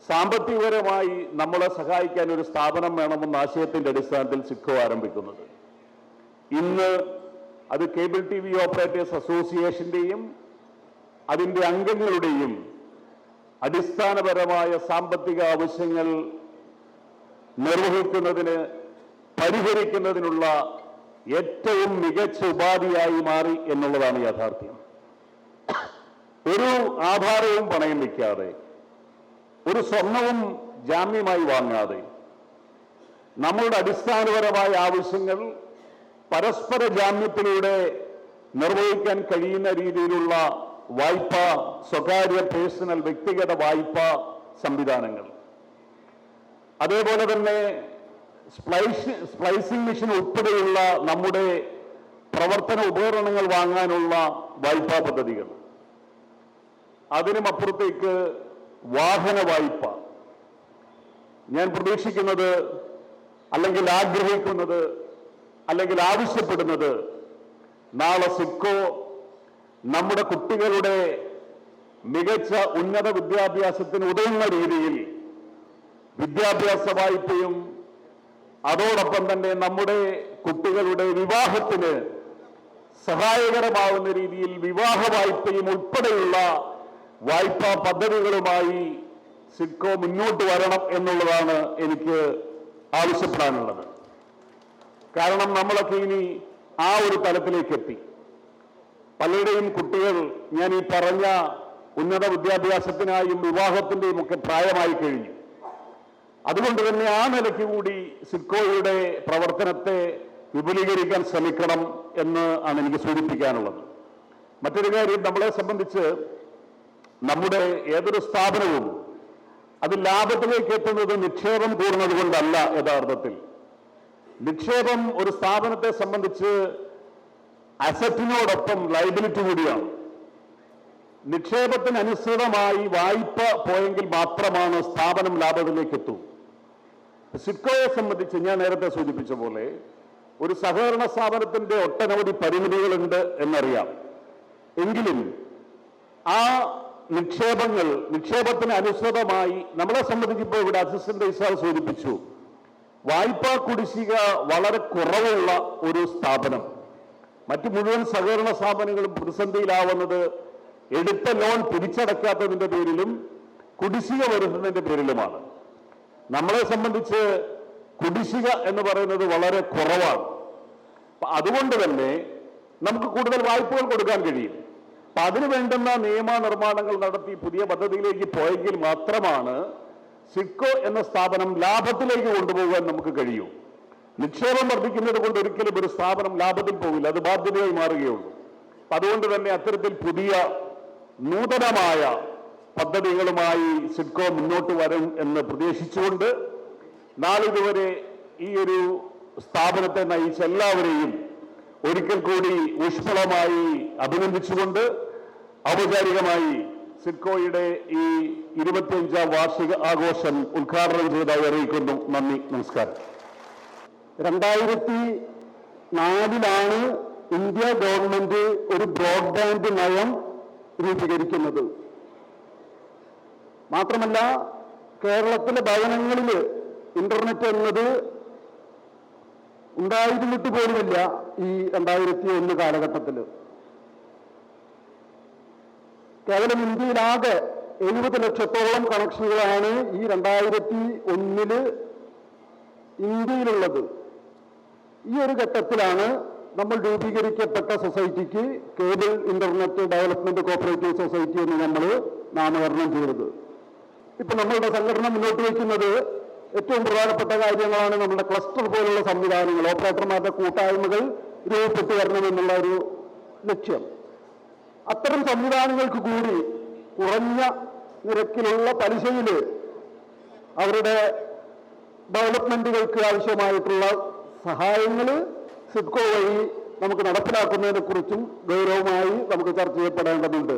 സാമ്പത്തികപരമായി നമ്മളെ സഹായിക്കാൻ ഒരു സ്ഥാപനം വേണമെന്ന ആശയത്തിന്റെ അടിസ്ഥാനത്തിൽ സിഡ്കോ ആരംഭിക്കുന്നത്. ഇന്ന് അത് കേബിൾ ടി വി ഓപ്പറേറ്റേഴ്സ് അസോസിയേഷന്റെയും അതിൻ്റെ അംഗങ്ങളുടെയും അടിസ്ഥാനപരമായ സാമ്പത്തിക ആവശ്യങ്ങൾ നിർവഹിക്കുന്നതിന്, പരിഹരിക്കുന്നതിനുള്ള ഏറ്റവും മികച്ച ഉപാധിയായി മാറി എന്നുള്ളതാണ് യാഥാർത്ഥ്യം. ഒരു ആധാരവും പണയം വയ്ക്കാതെ, ഒരു സ്വർണവും ജാമ്യമായി വാങ്ങാതെ നമ്മളുടെ അടിസ്ഥാനപരമായ ആവശ്യങ്ങൾ പരസ്പര ജാമ്യത്തിലൂടെ നിർവഹിക്കാൻ കഴിയുന്ന രീതിയിലുള്ള വായ്പ, സ്വകാര്യ പേഴ്സണൽ വ്യക്തിഗത വായ്പ സംവിധാനങ്ങൾ, അതേപോലെ തന്നെ സ്പ്ലൈസിംഗ് മെഷീൻ ഉൾപ്പെടെയുള്ള നമ്മുടെ പ്രവർത്തന ഉപകരണങ്ങൾ വാങ്ങാനുള്ള വായ്പാ പദ്ധതികൾ, അതിനുമപ്പുറത്തേക്ക് വാഹന വായ്പ. ഞാൻ പ്രതീക്ഷിക്കുന്നത്, അല്ലെങ്കിൽ ആഗ്രഹിക്കുന്നത്, അല്ലെങ്കിൽ ആവശ്യപ്പെടുന്നത്, നാളെ സിഡ്കോ നമ്മുടെ കുട്ടികളുടെ മികച്ച ഉന്നത വിദ്യാഭ്യാസത്തിന് ഉതകുന്ന രീതിയിൽ വിദ്യാഭ്യാസ വായ്പയും അതോടൊപ്പം തന്നെ നമ്മുടെ കുട്ടികളുടെ വിവാഹത്തിന് സഹായകരമാവുന്ന രീതിയിൽ വിവാഹ വായ്പയും ഉൾപ്പെടെയുള്ള വായ്പാ പദ്ധതികളുമായി സിഡ്കോ മുന്നോട്ട് വരണം എന്നുള്ളതാണ് എനിക്ക് ആവശ്യപ്പെടാനുള്ളത്. കാരണം നമ്മളൊക്കെ ഇനി ആ ഒരു തലത്തിലേക്ക് എത്തി. പലരുടെയും കുട്ടികൾ ഞാൻ ഈ പറഞ്ഞ ഉന്നത വിദ്യാഭ്യാസത്തിനായും വിവാഹത്തിന്റെയും ഒക്കെ പ്രായമായി കഴിഞ്ഞു. അതുകൊണ്ട് തന്നെ ആ നിലയ്ക്ക് കൂടി സിഡ്കോയുടെ പ്രവർത്തനത്തെ വിപുലീകരിക്കാൻ ശ്രമിക്കണം എന്ന് ആണ് എനിക്ക് സൂചിപ്പിക്കാനുള്ളത്. മറ്റൊരു കാര്യം, നമ്മളെ സംബന്ധിച്ച് നമ്മുടെ ഏതൊരു സ്ഥാപനവും അത് ലാഭത്തിലേക്ക് എത്തുന്നത് നിക്ഷേപം കൂടുന്നത് കൊണ്ടല്ല. യഥാർത്ഥത്തിൽ നിക്ഷേപം ഒരു സ്ഥാപനത്തെ സംബന്ധിച്ച് അസറ്റിനോടൊപ്പം ലയബിലിറ്റി കൂടിയാണ്. നിക്ഷേപത്തിനനുസൃതമായി വായ്പ പോയെങ്കിൽ മാത്രമാണ് സ്ഥാപനം ലാഭത്തിലേക്ക് എത്തൂ. സിഡ്കോയെ സംബന്ധിച്ച് ഞാൻ നേരത്തെ സൂചിപ്പിച്ച പോലെ ഒരു സഹകരണ സ്ഥാപനത്തിന്റെ ഒട്ടനവധി പരിമിതികളുണ്ട് എന്നറിയാം. എങ്കിലും ആ നിക്ഷേപത്തിന് അനുസൃതമായി നമ്മളെ സംബന്ധിച്ചിപ്പോൾ ഇവിടെ അസിസ്റ്റന്റ് രജിസ്ട്രാർ സൂചിപ്പിച്ചു, വായ്പാ കുടിശ്ശിക വളരെ കുറവുള്ള ഒരു സ്ഥാപനം. മറ്റു മുഴുവൻ സഹകരണ സ്ഥാപനങ്ങളും പ്രതിസന്ധിയിലാവുന്നത് എടുത്ത ലോൺ തിരിച്ചടയ്ക്കാത്തതിന്റെ പേരിലും കുടിശ്ശിക വരുന്നതിന്റെ പേരിലുമാണ്. നമ്മളെ സംബന്ധിച്ച് കുടിശ്ശിക എന്ന് പറയുന്നത് വളരെ കുറവാണ്. അതുകൊണ്ട് തന്നെ നമുക്ക് കൂടുതൽ വായ്പകൾ കൊടുക്കാൻ കഴിയും. അപ്പൊ അതിനു വേണ്ടുന്ന നിയമനിർമ്മാണങ്ങൾ നടത്തി പുതിയ പദ്ധതിയിലേക്ക് പോയെങ്കിൽ മാത്രമാണ് സിഡ്കോ എന്ന സ്ഥാപനം ലാഭത്തിലേക്ക് കൊണ്ടുപോകാൻ നമുക്ക് കഴിയൂ. നിക്ഷേപം വർദ്ധിക്കുന്നത് കൊണ്ട് ഒരിക്കലും ഒരു സ്ഥാപനം ലാഭത്തിൽ പോകില്ല, അത് ബാധ്യതയായി മാറുകയുള്ളൂ. അതുകൊണ്ട് തന്നെ അത്തരത്തിൽ പുതിയ നൂതനമായ പദ്ധതികളുമായി സിഡ്കോ മുന്നോട്ട് വരും എന്ന് പ്രതീക്ഷിച്ചുകൊണ്ട് നാളിതുവരെ ഈ ഒരു സ്ഥാപനത്തെ നയിച്ച എല്ലാവരെയും ഒരിക്കൽ കൂടി ഊഷ്മളമായി അഭിനന്ദിച്ചുകൊണ്ട് ഔപചാരികമായി സിഡ്കോയുടെ ഈ 25ാം വാർഷിക ആഘോഷം ഉദ്ഘാടനം ചെയ്തതായി അറിയിക്കുന്നു. നന്ദി, നമസ്കാരം. 2004 ഇന്ത്യ ഗവൺമെന്റ് ഒരു ബ്രോഡ്ബാൻഡ് നയം രൂപീകരിക്കുന്നത്. മാത്രമല്ല കേരളത്തിലെ ഭവനങ്ങളിൽ ഇന്റർനെറ്റ് എന്നത് ഉണ്ടായിരുന്നിട്ട് പോലുമില്ല ഈ 2001 കാലഘട്ടത്തിൽ. കേവലം ഇന്ത്യയിലാകെ 70 ലക്ഷത്തോളം കണക്ഷനുകളാണ് ഈ 2001 ഇന്ത്യയിലുള്ളത്. ഈ ഒരു ഘട്ടത്തിലാണ് നമ്മൾ രൂപീകരിക്കപ്പെട്ട സൊസൈറ്റിക്ക് cable internet development cooperative society എന്ന് നമ്മൾ നാമകരണം ചെയ്തത്. ഇപ്പൊ നമ്മളുടെ സംഘടന മുന്നോട്ട് വയ്ക്കുന്നത് ഏറ്റവും പ്രധാനപ്പെട്ട കാര്യങ്ങളാണ് നമ്മുടെ ക്ലസ്റ്റർ പോലുള്ള സംവിധാനങ്ങൾ, ഓപ്പറേറ്റർമാരുടെ കൂട്ടായ്മകൾ രൂപപ്പെട്ടു വരണമെന്നുള്ള ഒരു ലക്ഷ്യം. അത്തരം സംവിധാനങ്ങൾക്ക് കൂടി കുറഞ്ഞ നിരക്കിലുള്ള പലിശയിൽ അവരുടെ ഡെവലപ്മെന്റുകൾക്ക് ആവശ്യമായിട്ടുള്ള സഹായങ്ങൾ സിഡ്കോ വഴി നമുക്ക് നടപ്പിലാക്കുന്നതിനെ കുറിച്ചും ഗൗരവമായി നമുക്ക് ചർച്ച ചെയ്യപ്പെടേണ്ടതുണ്ട്.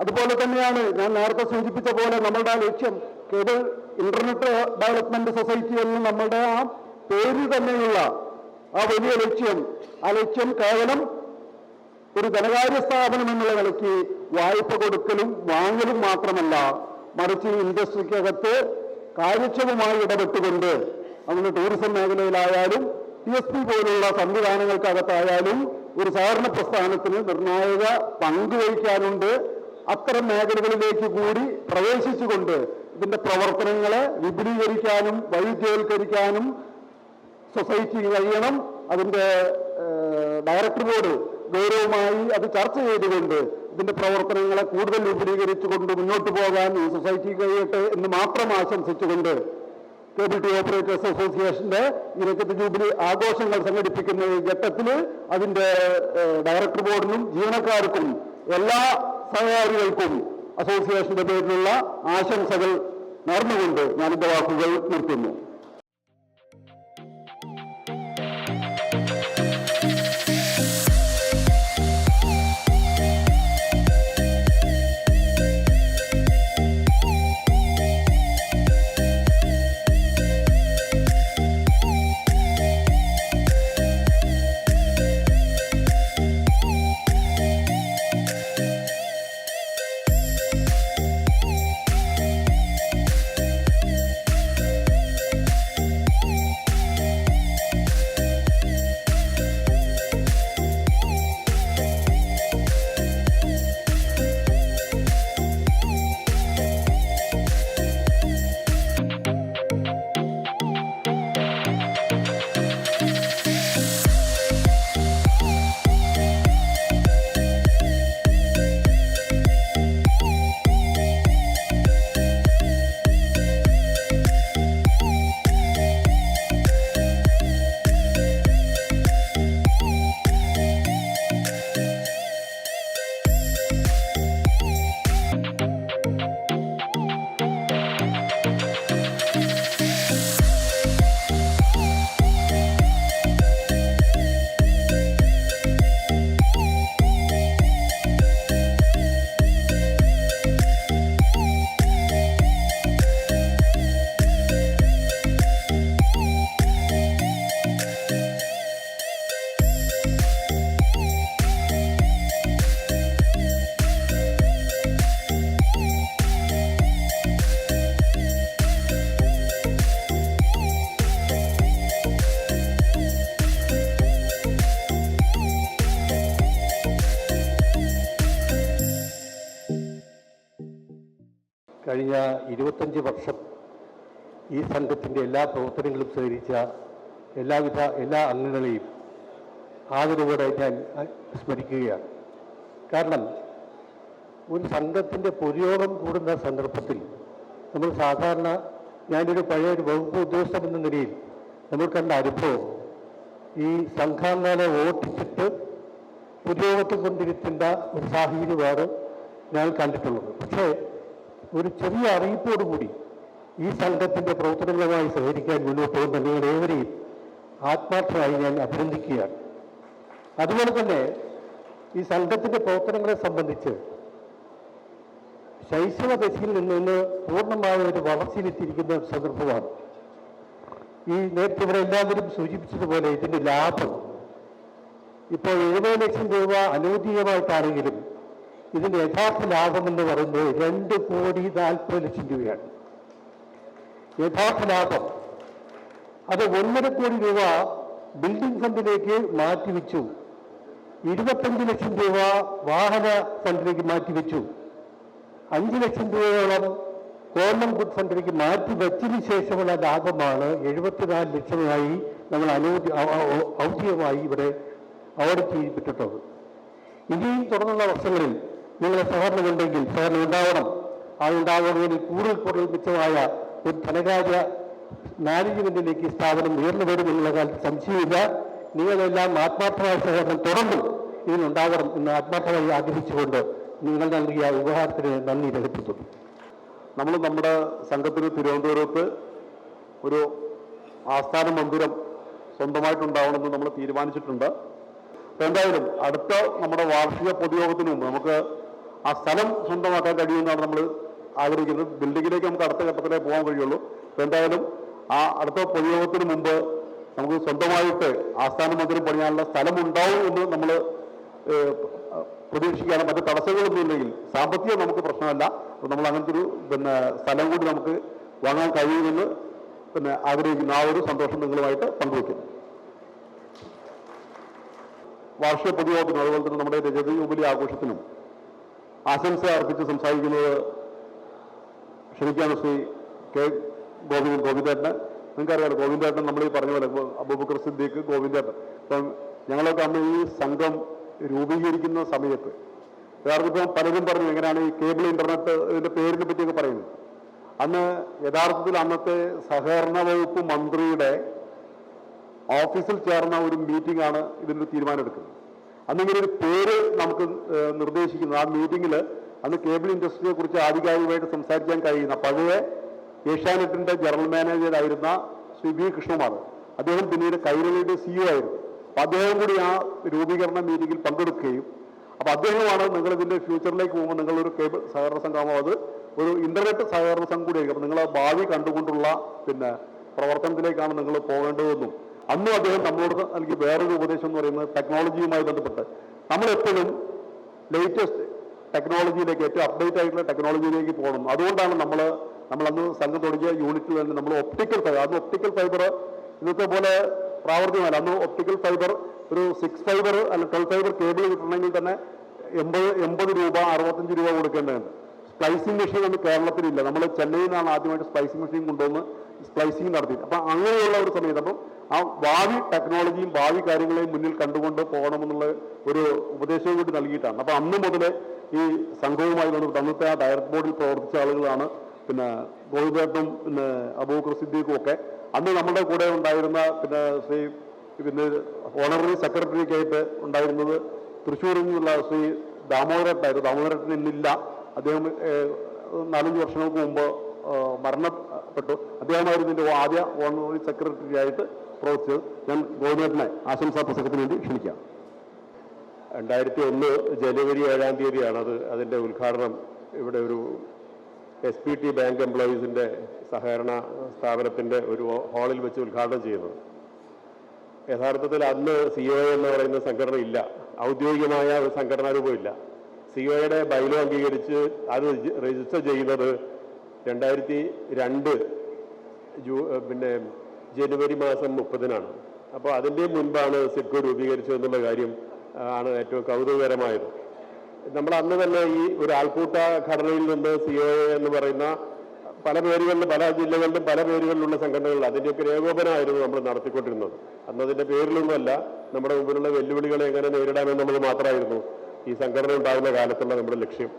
അതുപോലെ തന്നെയാണ് ഞാൻ നേരത്തെ സൂചിപ്പിച്ച പോലെ നമ്മളുടെ ലക്ഷ്യം കേബിൾ ഇന്റർനെറ്റ് ഡെവലപ്മെന്റ് സൊസൈറ്റി എന്ന് നമ്മളുടെ ആ പേരിൽ തന്നെയുള്ള ആ വലിയ ലക്ഷ്യം, ആ ലക്ഷ്യം കേവലം ഒരു ധനകാര്യ സ്ഥാപനം എന്നുള്ള നിലയ്ക്ക് വായ്പ കൊടുക്കലും വാങ്ങലും മാത്രമല്ല, മറിച്ച് ഇൻഡസ്ട്രിക്കകത്ത് കാര്യക്ഷമമായി ഇടപെട്ടുകൊണ്ട് നമ്മുടെ ടൂറിസം മേഖലയിലായാലും TSP പോലുള്ള സംവിധാനങ്ങൾക്കകത്തായാലും ഒരു സഹകരണ പ്രസ്ഥാനത്തിന് നിർണായക പങ്ക് വഹിക്കാനുണ്ട്. അത്തരം മേഖലകളിലേക്ക് കൂടി പ്രവേശിച്ചുകൊണ്ട് ഇതിന്റെ പ്രവർത്തനങ്ങളെ വിപുലീകരിക്കാനും വൈവിധ്യവൽക്കരിക്കാനും സൊസൈറ്റി കഴിയണം. അതിന്റെ ഡയറക്ടർ ബോർഡ് ഗൗരവമായി അത് ചർച്ച ചെയ്തുകൊണ്ട് ഇതിന്റെ പ്രവർത്തനങ്ങളെ കൂടുതൽ വിപുലീകരിച്ചുകൊണ്ട് മുന്നോട്ട് പോകാൻ ഈ സൊസൈറ്റി കഴിയട്ടെ എന്ന് മാത്രം ആശംസിച്ചുകൊണ്ട് കേബിൾ ടി ഓപ്പറേറ്റേഴ്സ് അസോസിയേഷന്റെ ഇരക്കത്ത് ജൂബിലി ആഘോഷങ്ങൾ സംഘടിപ്പിക്കുന്ന ഈ ഘട്ടത്തിൽ അതിന്റെ ഡയറക്ടർ ബോർഡിനും ജീവനക്കാർക്കും എല്ലാ സഹകാരികൾക്കും അസോസിയേഷന്റെ പേരിലുള്ള ആശംസകൾ നേർന്നുകൊണ്ട് ഞാനിന്റെ വാക്കുകൾ നിർത്തുന്നു. കഴിഞ്ഞ 25 വർഷം ഈ സംഘത്തിൻ്റെ എല്ലാ പ്രവർത്തനങ്ങളും സഹകരിച്ച എല്ലാ അംഗങ്ങളെയും ആദരവോടെ ഞാൻ സ്മരിക്കുകയാണ്. കാരണം ഒരു സംഘത്തിൻ്റെ പൊതുയോഗം കൂടുന്ന സന്ദർഭത്തിൽ നമ്മൾ സാധാരണ ഞാനൊരു പഴയ ഒരു വകുപ്പ് ഉദ്യോഗസ്ഥൻ എന്ന നിലയിൽ നമ്മൾ കണ്ട അനുഭവം ഈ സംഘാംഗങ്ങളെ വോട്ടിച്ചിട്ട് പൊതുയോഗത്തിൽ കൊണ്ടിരുത്തേണ്ട ഒരു സാഹചര്യമാണ് ഞാൻ കണ്ടിട്ടുള്ളത്. പക്ഷേ ഒരു ചെറിയ അറിയിപ്പോടുകൂടി ഈ സംഘത്തിൻ്റെ പ്രവർത്തനങ്ങളുമായി സഹകരിക്കാൻ മുന്നോട്ട് പോകുന്ന നിങ്ങളേവരെയും ആത്മാർത്ഥമായി ഞാൻ അഭിനന്ദിക്കുകയാണ്. അതുപോലെ തന്നെ ഈ സംഘത്തിൻ്റെ പ്രവർത്തനങ്ങളെ സംബന്ധിച്ച് ശൈശവ ദശയിൽ നിന്ന് പൂർണ്ണമായ ഒരു വളർച്ചയിലെത്തിയിരിക്കുന്ന സന്ദർഭമാണ്. ഈ നേരത്തെ ഇവിടെ എല്ലാവരും സൂചിപ്പിച്ചതുപോലെ ഇതിൻ്റെ ലാഭം ഇപ്പോൾ 70 ലക്ഷം രൂപ അനൗദ്യോഗികമായിട്ടാണെങ്കിലും ഇതിൻ്റെ യഥാർത്ഥ ലാഭമെന്ന് പറയുന്നത് 2,40,00,000 രൂപയാണ്. യഥാർത്ഥ ലാഭം അത് 1.5 കോടി രൂപ ബിൽഡിംഗ് ഫണ്ടിലേക്ക് മാറ്റിവെച്ചു, 25 ലക്ഷം രൂപ വാഹന ഫണ്ടിലേക്ക് മാറ്റിവെച്ചു, 5 ലക്ഷം രൂപയോളം കോമൺ ഗുഡ് ഫണ്ടിലേക്ക് മാറ്റിവെച്ചതിന് ശേഷമുള്ള ലാഭമാണ് 74 ലക്ഷമായി നമ്മൾ ഔദ്യോഗികമായി ഇവിടെ ഓഡിറ്റ് ചെയ്യപ്പെട്ടിട്ടുള്ളത്. ഇനിയും തുടർന്നുള്ള വർഷങ്ങളിൽ നിങ്ങളെ സഹകരണമുണ്ടെങ്കിൽ സഹകരണം ഉണ്ടാവണം. അതുണ്ടാകുന്നതിന് കൂടുതൽ മിച്ചമായ ഒരു ധനകാര്യ മാനേജ്മെന്റിലേക്ക് സ്ഥാപനം ഉയർന്നു വരും എന്നുള്ള കാര്യത്തിൽ സംശയമില്ല. നിങ്ങളെല്ലാം ആത്മാർത്ഥമായ സഹകരണം തുടർന്നും ഇതിനുണ്ടാകണം എന്ന് ആത്മാർത്ഥമായി ആഗ്രഹിച്ചുകൊണ്ട് നിങ്ങൾ നൽകിയ ഉപഹാരത്തിന് നന്ദി രേഖപ്പെടുത്തുന്നു. നമ്മൾ നമ്മുടെ സംഘത്തിന് തിരുവനന്തപുരത്ത് ഒരു ആസ്ഥാന മന്ദിരം സ്വന്തമായിട്ടുണ്ടാവണമെന്ന് നമ്മൾ തീരുമാനിച്ചിട്ടുണ്ട്. എന്തായാലും അടുത്ത നമ്മുടെ വാർഷിക പൊതുയോഗത്തിന് മുമ്പ് നമുക്ക് ആ സ്ഥലം സ്വന്തമാക്കാൻ കഴിയുമെന്നാണ് നമ്മൾ ആഗ്രഹിക്കുന്നത്. ബിൽഡിങ്ങിലേക്ക് നമുക്ക് അടുത്ത ഘട്ടത്തിലേ പോകാൻ കഴിയുള്ളൂ. എന്തായാലും ആ അടുത്ത പൊതുയോഗത്തിന് മുമ്പ് നമുക്ക് സ്വന്തമായിട്ട് ആസ്ഥാന മന്ദിരം പണിയാനുള്ള സ്ഥലമുണ്ടാവും എന്ന് നമ്മൾ പ്രതീക്ഷിക്കുകയാണ്. മറ്റ് തടസ്സങ്ങളൊന്നും ഇല്ലെങ്കിൽ സാമ്പത്തികം നമുക്ക് പ്രശ്നമല്ല. നമ്മൾ അങ്ങനത്തെ ഒരു സ്ഥലം കൂടി നമുക്ക് വാങ്ങാൻ കഴിയുമെന്ന് ആഗ്രഹിക്കുന്ന ആ ഒരു സന്തോഷം നിങ്ങളുമായിട്ട് പങ്കുവയ്ക്കുന്നു. വാർഷിക പൊതുയോഗത്തിനും അതുപോലെ തന്നെ നമ്മുടെ രജത ജൂബിലി ആഘോഷത്തിനും ആശംസ അർപ്പിച്ച് സംസാരിക്കുന്നത് ക്ഷണിക്കാണ് ശ്രീ കെ ഗോവിന്ദേട്ടന്. നിങ്ങൾക്കറിയാലോ ഗോവിന്ദേട്ടൻ നമ്മൾ ഈ പറഞ്ഞ പോലെ അബൂബക്കർ സിദ്ദീഖ് ഗോവിന്ദേട്ടൻ. അപ്പം ഞങ്ങളൊക്കെ അന്ന് ഈ സംഘം രൂപീകരിക്കുന്ന സമയത്ത് വേറെ പലരും പറഞ്ഞു എങ്ങനെയാണ് ഈ കേബിൾ ഇന്റർനെറ്റ് ഇതിന്റെ പേരിനെ പറ്റിയൊക്കെ പറയുന്നത്. അന്ന് യഥാർത്ഥത്തിൽ അന്നത്തെ സഹകരണ വകുപ്പ് മന്ത്രിയുടെ ഓഫീസിൽ ചേർന്ന ഒരു മീറ്റിംഗ് ആണ് ഇതിനൊരു തീരുമാനമെടുക്കുന്നത്. അന്നിങ്ങനെ ഒരു പേര് നമുക്ക് നിർദ്ദേശിക്കുന്നത്, ആ മീറ്റിങ്ങിൽ അന്ന് കേബിൾ ഇൻഡസ്ട്രിയെ കുറിച്ച് ആധികാരികമായിട്ട് സംസാരിക്കാൻ കഴിയുന്ന പഴയ ഏഷ്യാനെറ്റിന്റെ ജനറൽ മാനേജറായിരുന്ന ശ്രീ വി കൃഷ്ണകുമാർ, അദ്ദേഹം പിന്നീട് കൈരളിയുടെ CEO ആയിരുന്നു. അപ്പം അദ്ദേഹം കൂടി ആ രൂപീകരണ മീറ്റിംഗിൽ പങ്കെടുക്കുകയും, അപ്പോൾ അദ്ദേഹമാണ് നിങ്ങളിതിൻ്റെ ഫ്യൂച്ചറിലേക്ക് പോകുമ്പോൾ നിങ്ങളൊരു കേബിൾ സഹകരണ സംഘമോ അത് ഒരു ഇന്റർനെറ്റ് സഹകരണ സംഘം കൂടിയായിരിക്കും, അപ്പോൾ നിങ്ങൾ ഭാവി കണ്ടുകൊണ്ടുള്ള പ്രവർത്തനത്തിലേക്കാണ് നിങ്ങൾ പോകേണ്ടതെന്നും അന്നും അദ്ദേഹം നമ്മളോട് നൽകിയ വേറൊരു ഉപദേശം എന്ന് പറയുന്നത് ടെക്നോളജിയുമായി ബന്ധപ്പെട്ട് നമ്മളെപ്പോഴും ലേറ്റസ്റ്റ് ടെക്നോളജിയിലേക്ക്, ഏറ്റവും അപ്ഡേറ്റ് ആയിട്ടുള്ള ടെക്നോളജിയിലേക്ക് പോകണം. അതുകൊണ്ടാണ് നമ്മളന്ന് സംഘം തുടങ്ങിയ യൂണിറ്റിൽ തന്നെ നമ്മൾ ഒപ്റ്റിക്കൽ ഫൈബർ, അന്ന് ഒപ്റ്റിക്കൽ ഫൈബർ ഇന്നത്തെ പോലെ പ്രാവർത്തികമല്ല. അന്ന് ഒപ്റ്റിക്കൽ ഫൈബർ ഒരു 6 ഫൈബർ അല്ല 12 ഫൈബർ കേബിൾ കിട്ടണമെങ്കിൽ തന്നെ 80 രൂപ 65 രൂപ കൊടുക്കേണ്ടതുണ്ട്. സ്പ്ലൈസിംഗ് മെഷീൻ ഒന്നും കേരളത്തിലില്ല. നമ്മൾ ചെന്നൈയിൽ നിന്നാണ് ആദ്യമായിട്ട് സ്പ്ലൈസിംഗ് മെഷീൻ കൊണ്ടുവന്ന് സ്പ്ലൈസിംഗ് നടത്തിയത്. അപ്പം അങ്ങനെയുള്ള ഒരു സമയത്ത് അപ്പം ആ ഭാവി ടെക്നോളജിയും ഭാവി കാര്യങ്ങളെയും മുന്നിൽ കണ്ടുകൊണ്ട് പോകണമെന്നുള്ള ഒരു ഉപദേശവും കൂടി നൽകിയിട്ടാണ്. അപ്പം അന്ന് മുതൽ ഈ സംഘവുമായി ബന്ധപ്പെട്ട് അന്നത്തെ ആ ഡയറക്ട് ബോർഡിൽ പ്രവർത്തിച്ച ആളുകളാണ് ഗോവിന്ദേട്ടനും അബൂബക്കർ സിദ്ദീഖും ഒക്കെ. അന്ന് നമ്മുടെ കൂടെ ഉണ്ടായിരുന്ന ഓണററി സെക്രട്ടറിയൊക്കെ ആയിട്ട് ഉണ്ടായിരുന്നത് തൃശ്ശൂരിൽ നിന്നുള്ള ശ്രീ ദാമോദരേട്ടനായിരുന്നു. ദാമോദരേട്ടൻ ഇന്നില്ല, അദ്ദേഹം 4-5 വർഷങ്ങൾക്ക് മുമ്പ് മരണപ്പെട്ടു. അദ്ദേഹമായിരുന്നു ഇതിൻ്റെ ആദ്യ ഓണററി സെക്രട്ടറി ആയിട്ട് പ്രവർത്തിച്ചത്. ഞാൻ ഗോവിന്ദേട്ടനെ ആശംസാ പ്രസംഗത്തിന് വേണ്ടി ക്ഷണിക്കാം. 2001 ജനുവരി 7-ാം തീയതിയാണ് അതിൻ്റെ ഉദ്ഘാടനം ഇവിടെ ഒരു SPT ബാങ്ക് എംപ്ലോയീസിൻ്റെ സഹകരണ സ്ഥാപനത്തിൻ്റെ ഒരു ഹാളിൽ വെച്ച് ഉദ്ഘാടനം ചെയ്യുന്നത്. യഥാർത്ഥത്തിൽ അന്ന് COA എന്ന് പറയുന്ന സംഘടന ഇല്ല, ഔദ്യോഗികമായ ഒരു സംഘടനാ രൂപമില്ല. COAയുടെ ബൈലോ അംഗീകരിച്ച് അത് രജിസ്റ്റർ ചെയ്യുന്നത് 2002 ജനുവരി മാസം 30-നാണ്. അപ്പോൾ അതിൻ്റെ മുൻപാണ് സിഡ്കോ രൂപീകരിച്ചത് എന്നുള്ള കാര്യം ആണ് ഏറ്റവും കൗതുകകരമായത്. നമ്മൾ അന്ന് തന്നെ ഈ ഒരു ആൾക്കൂട്ട ഘടനയിൽ നിന്ന് COA എന്ന് പറയുന്ന പല പേരുകളിലും പല ജില്ലകളിലും പല പേരുകളിലുള്ള സംഘടനകൾ അതിൻ്റെയൊക്കെ ഏകോപനമായിരുന്നു നമ്മൾ നടത്തിക്കൊണ്ടിരുന്നത്. അന്നതിൻ്റെ പേരിലൊന്നുമല്ല, നമ്മുടെ മുമ്പിലുള്ള വെല്ലുവിളികളെ എങ്ങനെ നേരിടാമെന്നുള്ളത് മാത്രമായിരുന്നു ഈ സംഘടന ഉണ്ടാകുന്ന കാലത്തുള്ള നമ്മുടെ ലക്ഷ്യം.